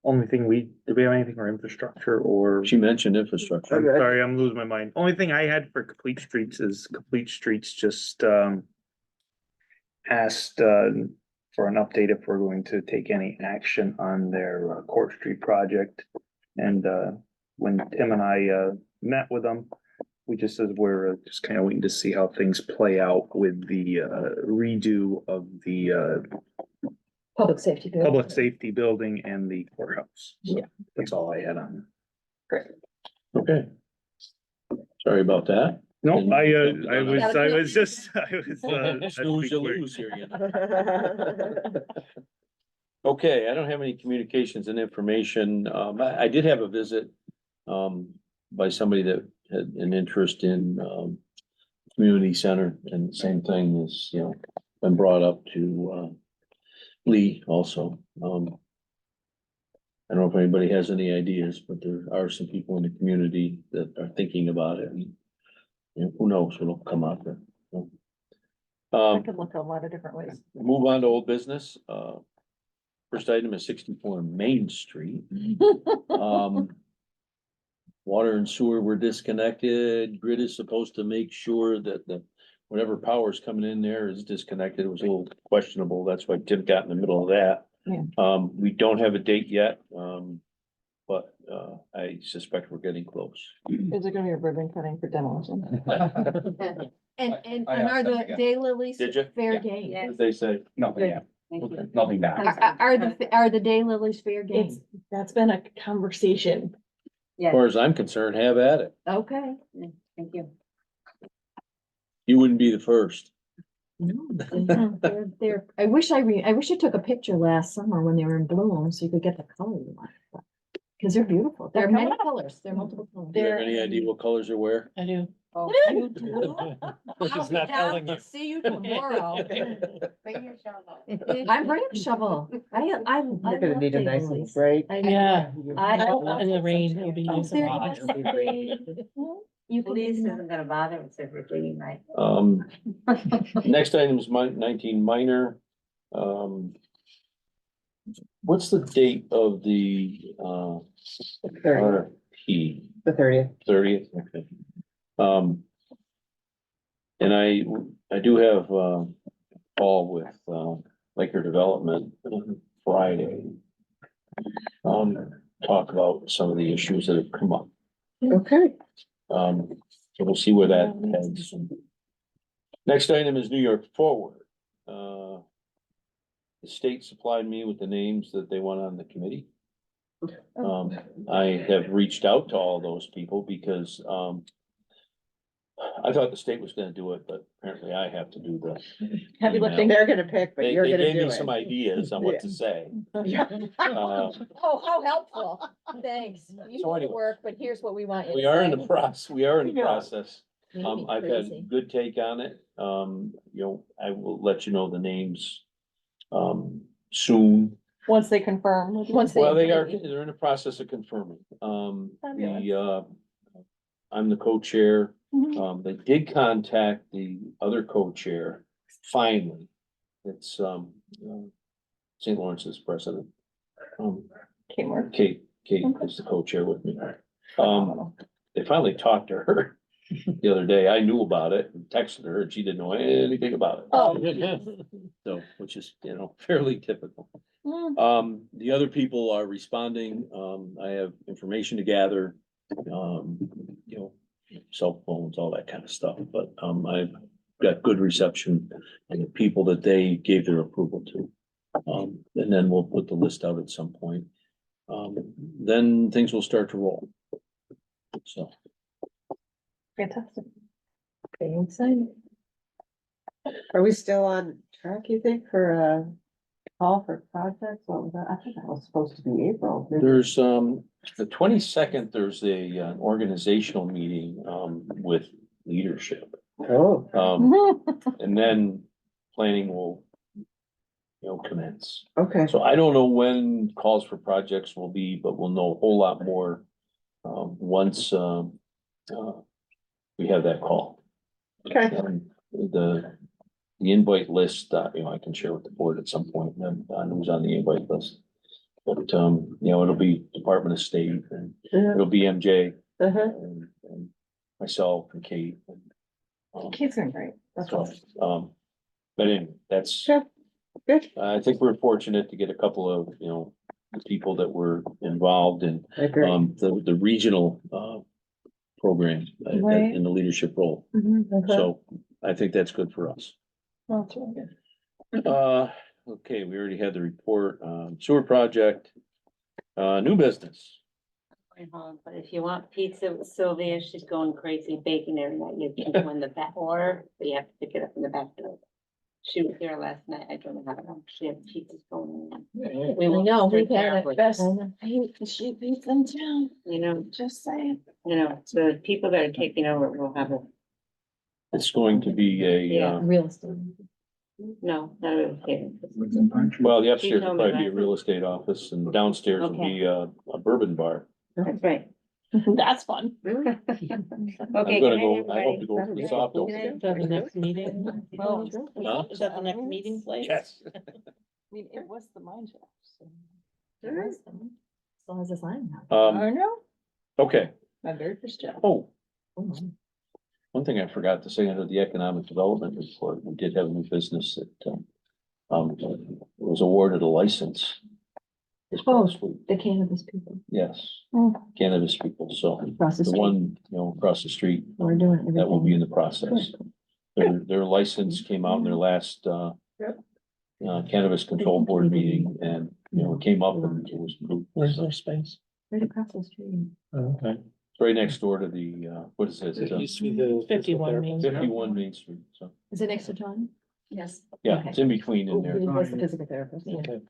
Only thing did we have anything for infrastructure or? She mentioned infrastructure. I'm sorry, I'm losing my mind. Only thing I had for Complete Streets is Complete Streets just, asked, for an update if we're going to take any action on their Court Street project. And, when Tim and I, met with them, we just said we're just kind of waiting to see how things play out with the, redo of the, Public safety. bill. public safety building and the courthouse. So Yeah. that's all I had on. Great. Okay. Sorry about that. No, And- I was just, I was, Snooze, you lose here, you know. Okay, I don't have any communications and information. I did have a visit, by somebody that had an interest in, community center, and same thing is, you know, been brought up to, Lee also. I don't know if anybody has any ideas, but there are some people in the community that are thinking about it, and you know, who knows what'll come out of it. So. I could look a lot of different ways. Move on to old business. First item is 64 Main Street. Water and sewer were disconnected. Grid is supposed to make sure that whatever power is coming in there is disconnected. It was a little questionable. That's why Tim got in the middle of that. Yeah. We don't have a date yet, but I suspect we're getting close. Is there gonna be a ribbon cutting for demolition? And I are asked them the again. daylilies Did you? fair Yeah. game? Yeah. What did they say? Nothing yet, Thank you. nothing bad. Are the daylilies fair game? That's been a conversation. As Yeah, far as I'm concerned, have at it. Okay. thank you. You wouldn't be the first. No, they're, I wish I took a picture last summer when they were in bloom, so you could get the color you want. Cause they're beautiful. There are They're many coming up. colors. There are multiple colors. Do you have any idea what colors are where? I do. Oh, You do? I'll be down to see you tomorrow. bring your shovel. I'm bringing a shovel. You're gonna love need a nice little daylilies. break. I know. Yeah. In the rain, it'll be Oh, nice they're and hot. evergreen. You can Police be isn't gonna bother with everything, right? Next item is 19 minor. What's the date of the, 30th, RFP? the 30th. 30th, okay. And I do have, call with, Laker Development on Friday. Talk about some of the issues that have come up. Okay. So we'll see where that heads. Next item is New York Forward. The state supplied me with the names that they want on the committee. I have reached out to all those people because, I thought the state was gonna do it, but apparently I have to do the. Heavy lifting. They're gonna pick, but They you're gonna gave do me some it. ideas on what to say. Uh, Oh, how helpful. Thanks. You So do the anyway, work, but here's what we want you to We are in say. the process, we are in the Yeah. process. Made me I've crazy. had good take on it. You know, I will let you know the names, soon. Once they confirm. Once they- Well, they're in the process of confirming. I'm the co-chair. Mhm. They did contact the other co-chair, finally. It's, St. Lawrence's president. Kmart. Kate is the co-chair with me. They finally talked to her the other day. I knew about it and texted her and she didn't know anything about it. Oh. So, which is, you know, fairly typical. The other people are responding. I have information to gather. You know, cell phones, all that kind of stuff, but, I've got good reception and the people that they gave their approval to. And then we'll put the list out at some point. Then things will start to roll. So. Fantastic. Very exciting. Are we still on track, you think, for a call for projects? What was that? I think that was supposed to be April. There's, the 22nd, there's a organizational meeting, with leadership. Oh, And then planning will, commence. okay. So I don't know when calls for projects will be, but we'll know a whole lot more, once, we have that call. Okay. The invite list, I can share with the board at some point, and then who's on the invite list. But, it'll be Department of State, and it'll be MJ, Uh-huh. and myself and Kate. Kids are great. That's So, awesome. but anyway, that's, Sure. Good. I think we're fortunate to get a couple of, people that were involved in, I agree. the regional, program Right. in the leadership role. Okay. So I think that's good for us. Well, that's really good. Okay, we already had the report, sewer project, new business. Going home, but if you want pizza with Sylvia, she's going crazy baking every night. You can go in the back, or you have to pick it up in the back door. She was here last night. I don't know how long. She had pizzas going on. We We will know, stay we've had careful. it best. I hate the sheep eat them too, You know, just saying. the people that are taking over will have a, It's going to be a, Yeah. Real estate. no, not a real Within Pine Tree. well, the upstairs will told me probably be a that. real estate office and downstairs will Okay. be a bourbon bar. That's right. That's fun. Okay. I'm good gonna night, go, I hope everybody. to go for the soft Good open. night. Is that the next meeting? Well, Huh? Is that the next meeting place? Yes. I mean, it was the mine shaft. So. Still has a sign now. I know, Okay, my very first job. oh, one thing I forgot to say under the economic development report, we did have a new business that, was awarded a license. This past week. The cannabis people. Yes, Oh. cannabis people, so Across the the street. one, across the street, We're doing everything. that will be in the process. Their license came out in their last, cannabis control board meeting and, it came up and it was approved. Where's So, their space? Right across the street. Okay. It's right next door to the, what is it? It used to be the. 51 Main Street. 51 Main Street, so, Is it next to John? Yes. yeah, Okay. it's in between in there. He was the physical therapist. Yeah. Okay.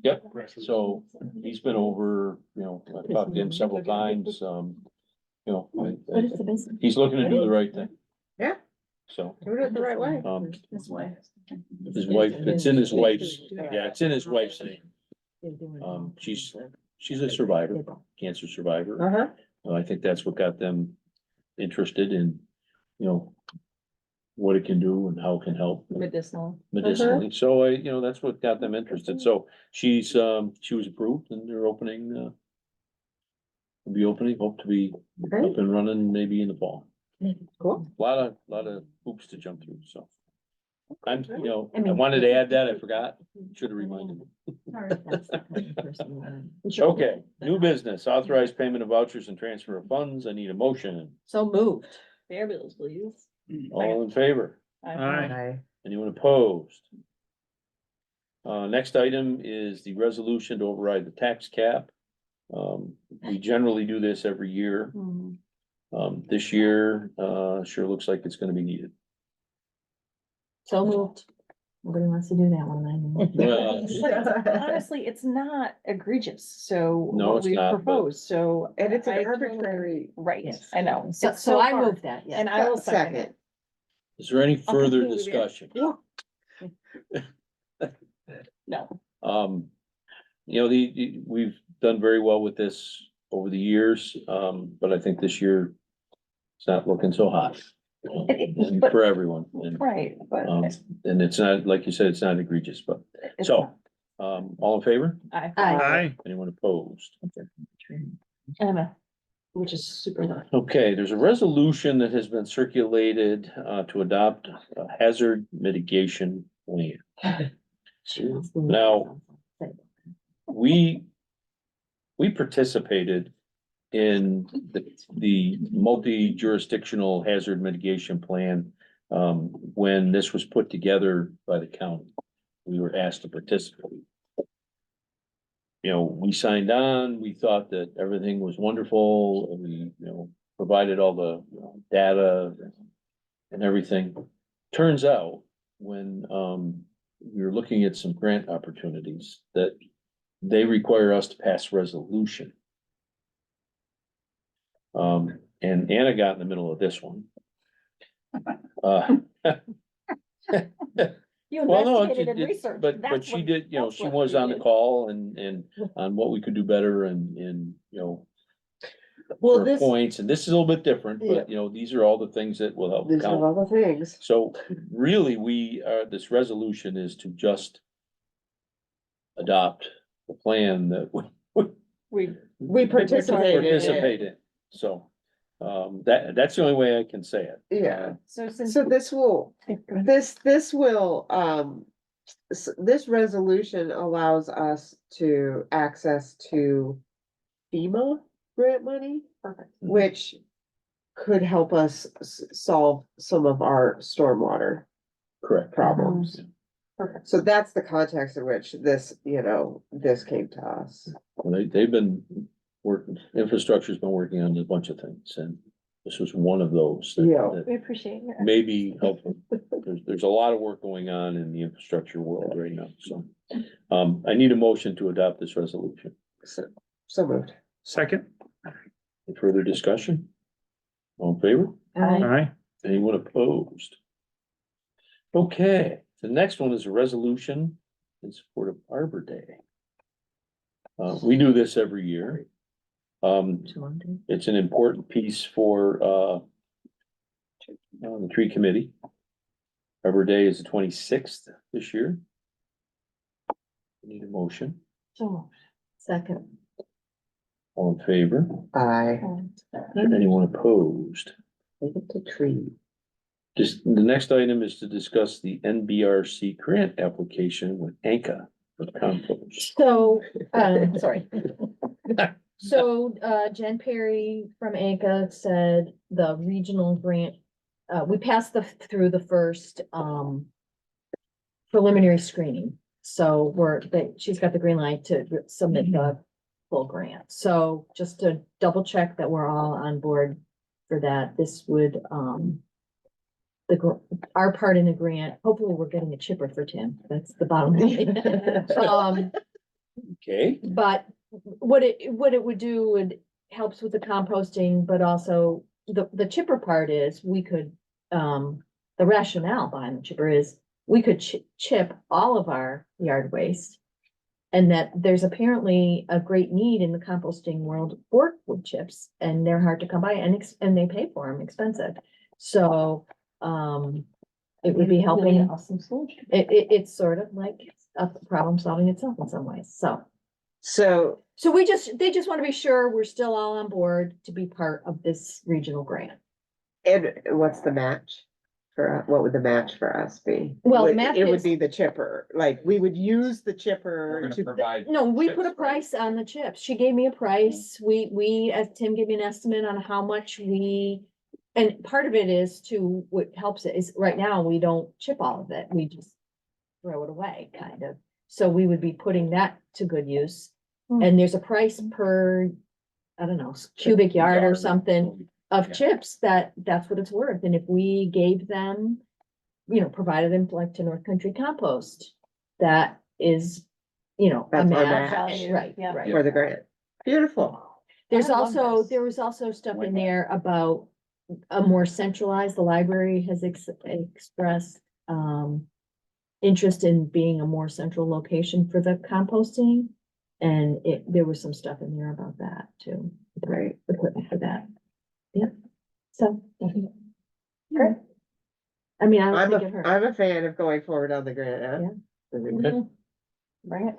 Yep, so he's been over, I've talked to him several times, What is the business? he's looking to do the right thing. Yeah. So, Doing it the right way. This way. his wife, it's in his wife's, yeah, it's in his wife's name. She's a survivor, cancer survivor. Uh-huh. I think that's what got them interested in, what it can do and how it can help Medicinal. medicinally. So that's what got them interested. So she was approved and they're opening, will be opening, hope to be Great. up and running maybe in the fall. Cool. Lot of hoops to jump through, so. I wanted to add that, I forgot, should have reminded me. Okay, new business, authorized payment of vouchers and transfer of funds, I need a motion, So moved. Fair bills, please. all in favor, Aye. anyone opposed? Next item is the resolution to override the tax cap. We generally do this every year, this year, sure looks like it's gonna be needed. So moved. Nobody wants to do that one. Well, Honestly, it's not egregious, so. No, what it's we not, but- propose, so. And it's I an totally- arbitrary. Right, Yes. I know. So, It's so I hard. moved that, yeah. And I will second Second. it. is there any further continue to be- discussion? No, We've done very well with this over the years, but I think this year it's not looking so hot. And But- for everyone, and, right, but. and it's not, like you said, it's not egregious, but, it's so, all in favor? not. Aye. Anyone opposed? Emma, which is super low. Okay, there's a resolution that has been circulated, to adopt a hazard mitigation plan. Now, we participated in the multi-jurisdictional hazard mitigation plan. When this was put together by the county, we were asked to participate. You know, we signed on, we thought that everything was wonderful, and we, provided all the data and everything. Turns out, when, we were looking at some grant opportunities, that they require us to pass resolution. And Anna got in the middle of this one. You Well, no, investigated and it- researched. but That's she what- did, that's she what was you on the did. call and on what we could do better and, Well, for this, points, and this is a little bit different, Yeah. but these are all the things that will help these are count. all the things. So really, this resolution is to just adopt the plan that We participated in it. participate in. So, that's the only way I can say it. Yeah, So since. so this will, this will, this resolution allows us to access to FEMA grant money, Perfect. which could help us solve some of our stormwater Correct. problems. Perfect. So that's the context in which this, this came to us. Well, they've been working, infrastructure's been working on a bunch of things, and this was one of those. Yeah. that We appreciate your. may be helpful. There's a lot of work going on in the infrastructure world right now, so. I need a motion to adopt this resolution. So moved. Second, Any further discussion? All in favor? aye, Anyone opposed? Okay, the next one is a resolution in support of Arbor Day. We do this every year. It's an important piece for, the tree committee. Arbor Day is the 26th this year. Need a motion. So. Second. All in favor? I Anyone opposed? take it to tree. Just, the next item is to discuss the NBRC grant application with Anka for compost. So, sorry. So, Jen Perry from ANCA said the regional grant, we passed through the first, preliminary screening. So she's got the green light to submit the full grant. So just to double check that we're all on board for that, this would, our part in the grant, hopefully we're getting a chipper for Tim. That's the bottom line. Okay, But what it would do would helps with the composting, but also the chipper part is we could, the rationale behind the chipper is we could chip all of our yard waste. And that there's apparently a great need in the composting world for wood chips, and they're hard to come by and they pay for them expensive. So, it would be helping. Awesome solution. It's sort of like a problem solving itself in some ways, so. So, So they just want to be sure we're still all on board to be part of this regional grant. and what's the match? What would the match for us be? Well, the Would- match It would is- be the chipper, like, we would use the chipper to. Provide. No, we chips, put a right? price on the chips. She gave me a price. As Tim gave me an estimate on how much and part of it is to, what helps it is right now, we don't chip all of it. We just throw it away, kind of. So we would be putting that to good use. Hmm. And there's a price per, I don't know, cubic yard or something of Yeah. chips that's what it's worth. And if we gave them, provided them like to North Country Compost, that is, a That's our match. match. Right, Yeah. right. For the grant. Beautiful. There's I love also, this. there was also stuff in there about a more centralized, the library has expressed, interest in being a more central location for the composting. And there was some stuff in there about that too. Right. Equipment for that. Yep. So. Great. I mean, I don't think it hurt. I'm a fan of going forward on the grant. Yeah. Mhm. Bring it.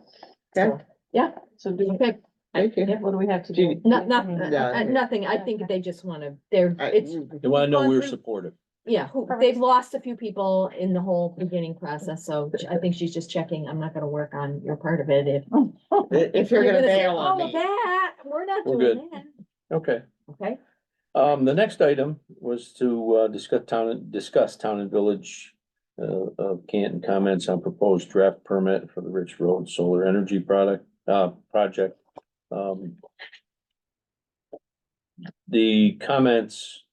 Okay. Yeah. So do, Okay, Thank you. what do we have to Do do? nothing. I think they just wanna, it's, they wanna know we're Gone through- supportive. yeah, they've lost a few people in the whole beginning process, so I think she's just checking. I'm not gonna work on your part of it if If you're gonna bail on All of me. that, we're not We're doing that, Okay. okay? The next item was to, discuss town and village, of Canton comments on proposed draft permit for the Rich Road Solar Energy project. The comments,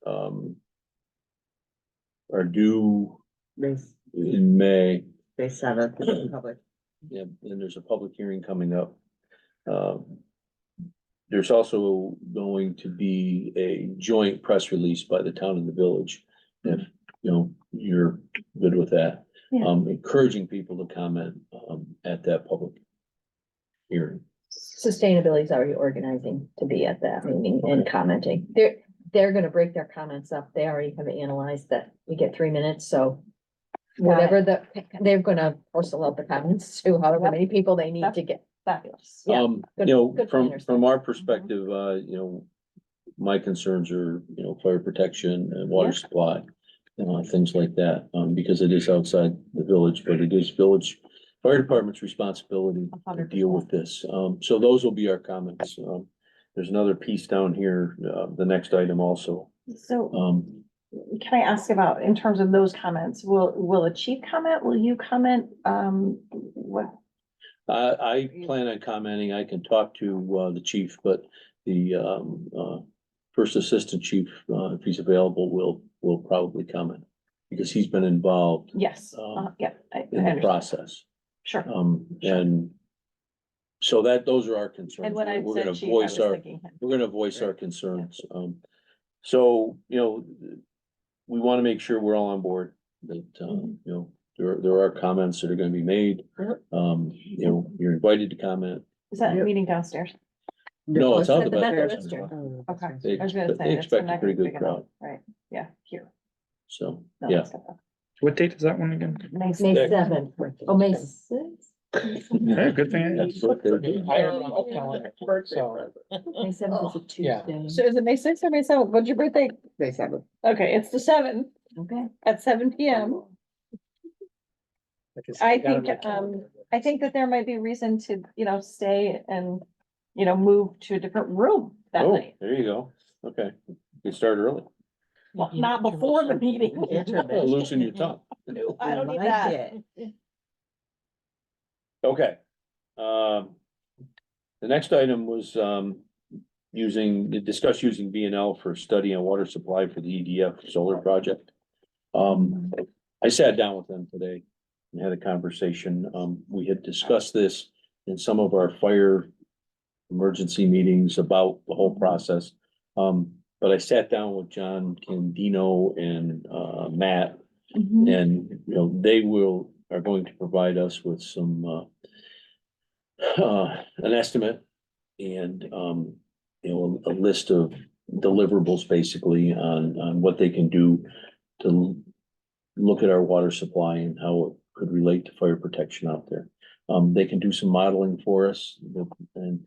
are due May, in May. May 7th, in public. Yeah, and there's a public hearing coming up. There's also going to be a joint press release by the town and the village. If, you're good with that. Yeah. Encouraging people to comment, at that public hearing. Sustainability is already organizing to be at that meeting and commenting. They're gonna break their comments up. They already have analyzed that. We get 3 minutes, so. Whatever they're gonna parcel out the comments to however many people they need to get. Fabulous. Yeah, good From planners. our perspective, my concerns are, fire protection and water supply. Things like that, because it is outside the village, but it is village fire department's responsibility to deal with this. So those will be our comments. There's another piece down here, the next item also. So Um, can I ask about, in terms of those comments, will a chief comment? Will you comment? What? I plan on commenting. I can talk to, the chief, but the, first assistant chief, if he's available, will probably comment. Because he's been involved Yes, yeah. I in the understand. process. Sure. And so those are our concerns. And when I We're said gonna chief, I was voice our, thinking him. we're gonna voice our concerns. So, we wanna make sure we're all on board, that, there are comments that are gonna be made. You're invited to comment. Is that Yep. meeting downstairs? No, it's out the At the back. Methodist door. church. Oh, Okay. They I was gonna expect- say, they that's expect a not pretty gonna good be big enough. crowd. Right, yeah, here. So, No, yeah. that's good. What date is that one again? May May 6th. 7th. Oh, May 6th? Yeah, good thing. That's what they do. I have it on the calendar, so, May 7th is a Yeah. Tuesday. So is it May 6th or May 7th? What's your birthday? May 7th. Okay, it's the 7th Okay. at 7 PM. I think that there might be reason to, stay and, move to a different room that Oh, night. there you go. Okay, you start early. Well, not before the meeting. Loosen your tongue. No, I don't need Like that. it. Okay. The next item was, discuss using B and L for study on water supply for the EDF solar project. I sat down with them today and had a conversation. We had discussed this in some of our fire emergency meetings about the whole process. But I sat down with John Candino and, Matt, Mhm. and, they are going to provide us with some, an estimate and, a list of deliverables basically on what they can do to look at our water supply and how it could relate to fire protection out there. They can do some modeling for us and,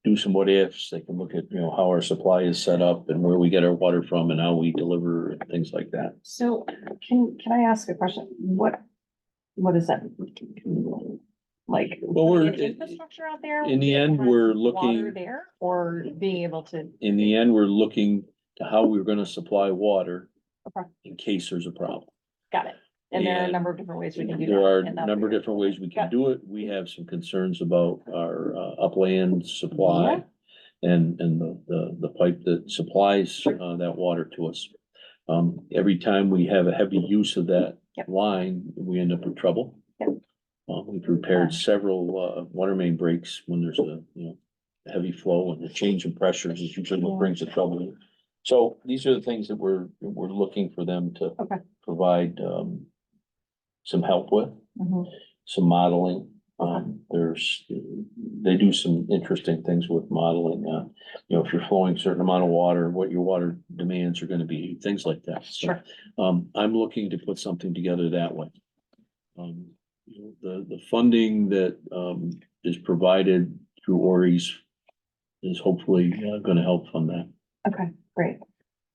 do some what ifs. They can look at, how our supply is set up and where we get our water from and how we deliver and things like that. So can I ask a question? What is that? Like, Well, we're- putting infrastructure out there? in the that end, has we're water looking- There, or being able to, In the end, we're looking to how we're gonna supply water Okay. in case there's a problem. got it. And there are a And number of different ways we can do that. There are and a that'll number of be- different ways we can Got it. do it. We have some concerns about our upland supply and the pipe that supplies that water to us. Every time we have a heavy use of that Yep. line, we end up in trouble. Yep. We've repaired several water main breaks when there's a heavy flow, and the change in pressures is usually what brings the trouble. So these are the things that we're looking for them to Okay. provide some help with, Mhm. some modeling. They do some interesting things with modeling, if you're flowing a certain amount of water, what your water demands are gonna be, things like that. So, Sure. I'm looking to put something together that way. The funding that, is provided through Ori's is hopefully, gonna help fund that. Okay, great.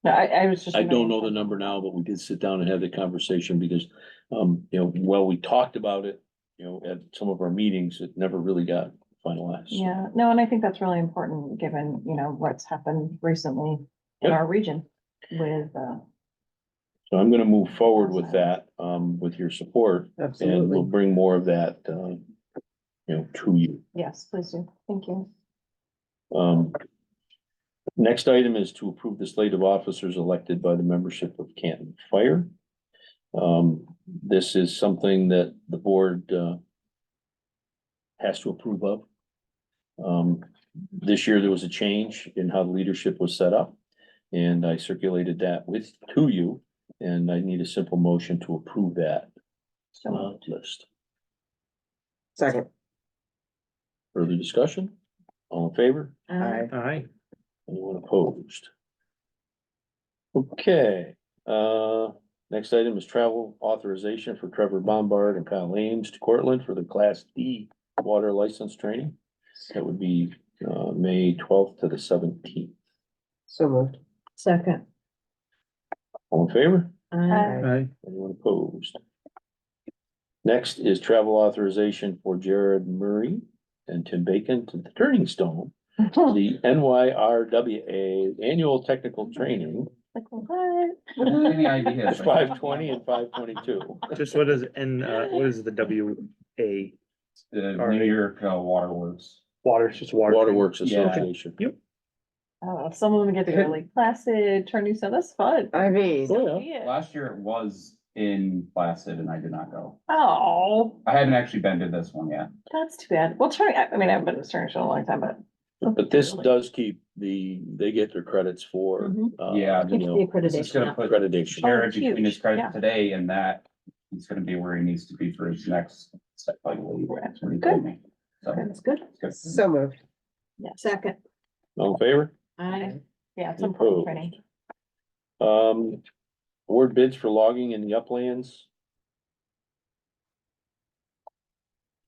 No, I was just. I don't know the wondering- number now, but we did sit down and have the conversation because, while we talked about it, at some of our meetings, it never really got finalized. Yeah, no, and I think that's really important, given, you know, what's happened recently in Yep. our region with, So I'm gonna move forward with that, with your support, and we'll Absolutely. bring more of that, you know, to you. yes, please do. Thank you. Next item is to approve the slate of officers elected by the membership of Canton Fire. This is something that the board, has to approve of. This year there was a change in how the leadership was set up, and I circulated that to you, and I need a simple motion to approve that, list. Second. Further discussion? All in favor? Aye. Aye. Anyone opposed? Okay, next item is travel authorization for Trevor Bombard and Kyle Ames to Cortland for the Class D water license training. That would be, May 12th to the 17th. So moved. Second. All in favor? Aye. Aye. Anyone opposed? Next is travel authorization for Jared Murray and Tim Bacon to the Turning Stone, the NYRWA Annual Technical Training, Like, what? Any ideas? 520 and 522. Just what is, what is the WA? The New York Waterworks. Water, it's just water. Waterworks Yeah. Association. Yep. Some of them get to go to Lake Placid, Turning Stone, that's fun. I mean, Oh, yeah. Yeah. Last year it was in Placid and I did not go. Oh, I haven't actually been to this one yet. that's too bad. Well, I mean, I've been to Turning Stone a long time, but. But this does keep they get their credits for, Mhm. Yeah, you know, This is gonna put accreditation. Jared huge, between his yeah. credits today and that, he's gonna be where he needs to be for his next step, I believe. That's what he told me. So, That's good. it's good. so moved. Second. All in favor? Aye. Yeah, it's important Opposed? training. Award bids for logging in the uplands.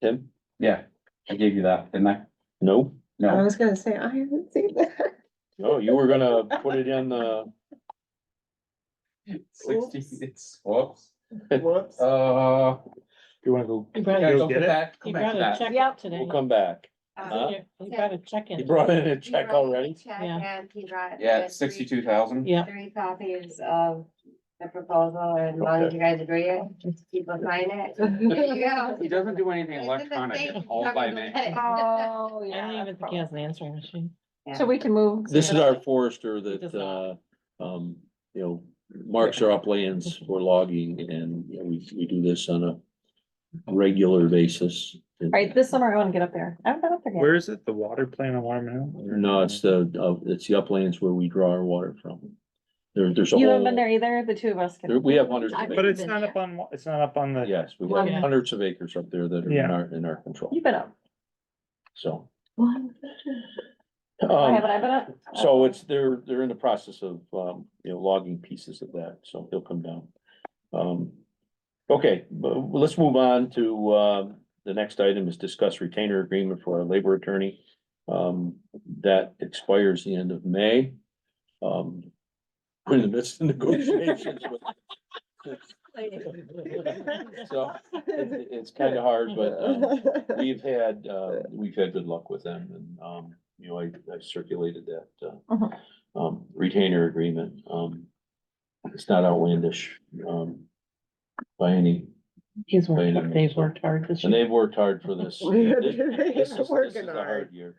Tim? Yeah, I gave you that, didn't I? No? I No, was gonna say, I haven't seen that. No, you were gonna put it in the, 60, it's, whoops. Whoops. You wanna go? You Yeah, brought, go get that, go you back brought to a that. check Yep. out today. we'll come back. Huh? You brought a check in. You brought in a He check wrote me a already? check Yeah. And he brought. Yeah, the it's 62,000. Yeah. Three copies of the proposal, and as long as you guys agree it, just people sign it. There you go. He doesn't do anything It's in the electronic, state, it's you all don't by have to mail. let it. Oh, I don't even think he has an answering machine. So we can move. This is our forester He does that, not. you know, marks our uplands for logging, and you know, we do this on a regular basis. Right, this summer I wanna get up there. I haven't been up there yet. Where is it? The water plant on Waterman Hill? No, it's the uplands where we draw our water from. There's a You haven't been whole, there either, the two of us can. we have hundreds of I've But acres. it's been not there. up on, it's not up on the. Yes, we Well, have yeah. hundreds of acres up there that are Yeah. in our control, You've been up. so. I haven't, I've been up. So they're in the process of, you know, logging pieces of that, so he'll come down. Okay, but let's move on to, the next item is discuss retainer agreement for our labor attorney. That expires the end of May. We're in the midst of negotiations with. So it's kind of hard, but, we've had good luck with them, and, you know, I circulated that, retainer agreement. It's not outlandish, by any, He's by any worked, means. they've worked hard this And year. they've worked hard for this. This is Working a hard. hard year.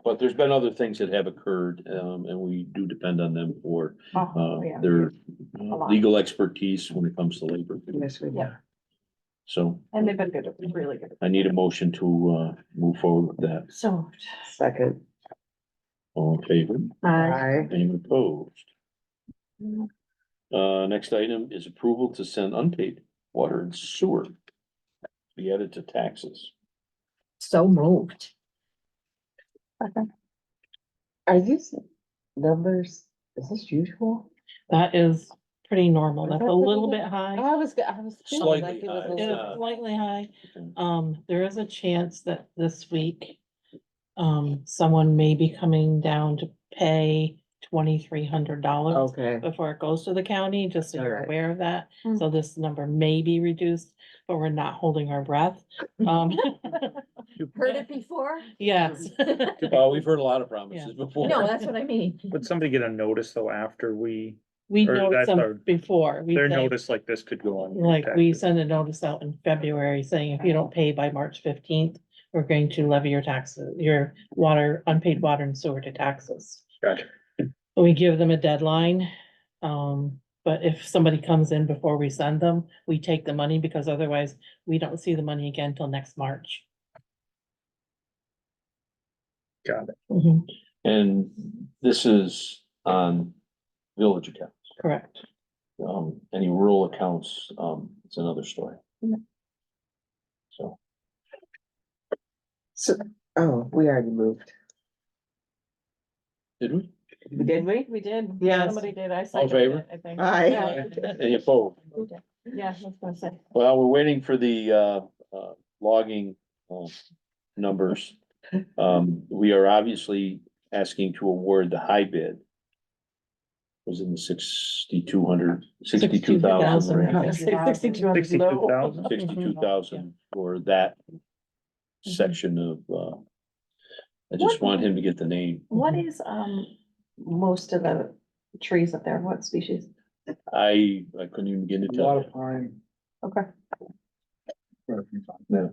But there's been other things that have occurred, and we do depend on them for, Oh, yeah. their lot. legal expertise when it comes to labor. Yes, we do. Yeah. So And they've been good, really good. I need a motion to, move forward with that. So. Second. All in favor? Aye. Anyone opposed? Next item is approval to send unpaid water and sewer to be added to taxes. So moved. Are these numbers, is this usual? That is pretty normal. That's a that little pretty bit high. I was feeling Slightly like it was high, a It is little. slightly high. Okay. There is a chance that this week, someone may be coming down to pay $2,300 Okay, before it goes to the county, just so you're Alright. aware of that. Hmm. So this number may be reduced, but we're not holding our breath. Um, Heard it before? Yes. Well, we've heard a lot of promises before. No, that's what I mean. Would somebody get a notice though after we, We Or noticed that's them our- before. We their say- notice like this could go on? your Like, we taxes? send a notice out in February saying if you don't pay by March 15th, we're going to levy your taxes, your water, unpaid water and sewer to taxes. Gotcha. We give them a deadline, but if somebody comes in before we send them, we take the money because otherwise we don't see the money again till next March. Got it. Mhm, And this is on village accounts. correct. Any rural accounts, it's another story. So, So, oh, we already moved, did we? didn't we? We did. Yes. Somebody did. I All in seconded favor? it, I think. Aye. Yeah. Any opposed? Yeah, I was gonna say. Well, we're waiting for the logging numbers. We are obviously asking to award the high bid. Was in the 62,000. 62,000? 62,000 for that section of, I just want him to get the name. What is, most of the trees up there? What species? I couldn't even begin to A tell lot you. of pine. Okay. Quite a few times. Yeah.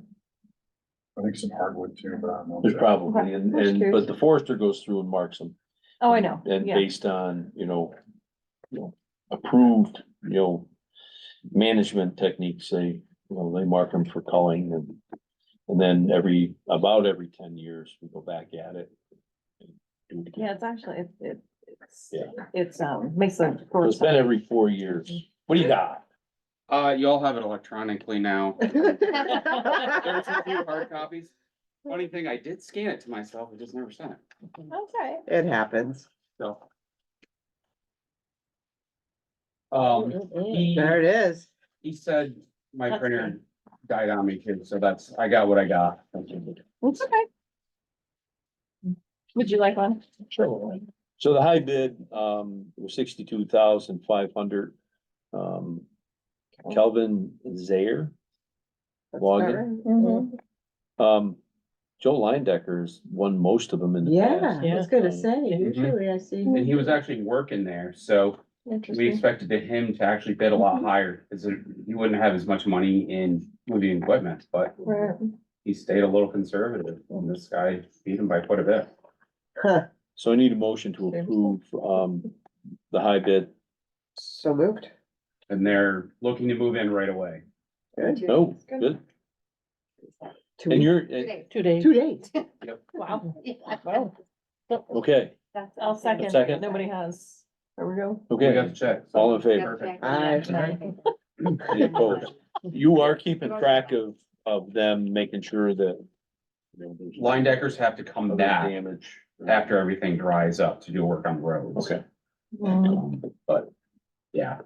I think some hardwood too, but I don't know. There's probably, Okay. and, Just curious. but the forester goes through and marks them. Oh, I know. And Yeah. based on, approved, management techniques, they mark them for culling and then about every 10 years, we go back at it. and do it again. Yeah, it's actually, Yeah. it's, makes the. So it's been every 4 years. What do you got? You all have it electronically now. There's a few hard copies. Funny thing, I did scan it to myself, I just never sent it, Okay. It happens. so. There it is. He said my That's printer died on me too, so I got what I got. Thank you. It's okay. Would you like one? Sure. So the high bid, was 62,500. Kelvin Zaire. Logan. Mhm. Joe Leindecker's won most of them in the past. Yeah, I was gonna say, Mm-hmm. usually I see. And he was actually working there, so we Interesting. expected him to actually bid a lot higher, because he wouldn't have as much money in moving equipment, but Right. he stayed a little conservative, and this guy beat him by quite a bit. Huh, So I need a motion to approve, the high bid. so moved. And they're looking to move in right away. Good. No, good. Two And weeks. you're, 2 days. 2 days. Wow. Wow. okay, I'll second. Second. Nobody has. There we go. We got okay, the check. all in favor? Perfect. Aye. Any opposed? You are keeping track of them, making sure that. There's no Line-deckers have to come other back damage. after everything dries up to do work on the roads. Okay, But, yeah,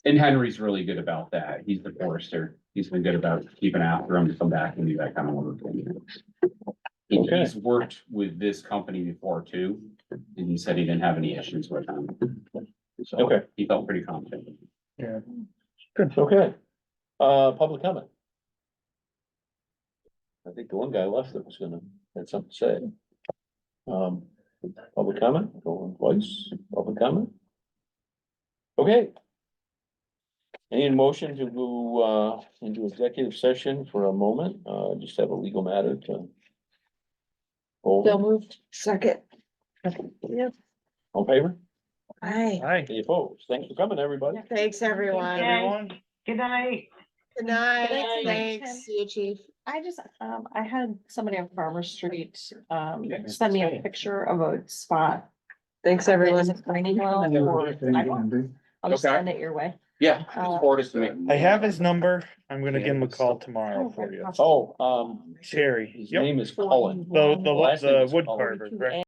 and Henry's really good about that. He's the forester. He's been good about keeping after him to come back and do that kind of work. And Okay. he's worked with this company before too, and he said he didn't have any issues with them. So Okay. he felt pretty confident. Yeah. good, okay. Public comment. I think the one guy left that was gonna, had something to say. Public comment, going twice, public comment. Okay. Any motion to go, into executive session for a moment, just have a legal matter to. hold. So moved. Second. All in favor? Aye. Hi. Any opposed? Thanks for coming, everybody. Thanks, everyone. Okay. Good night. Good night. Good night. Thanks. See you, chief. I just, I had somebody on Farmer Street, send me a picture of a spot. Thanks, that everyone. isn't raining well, or sidewalk. I'll just Okay. send it your way. Yeah, just forward it to me. I have his number. I'm gonna give him a call tomorrow for you. Oh, Sherry. his Yep. name is Cullen. The Last name is wood Cullen. carver, correct?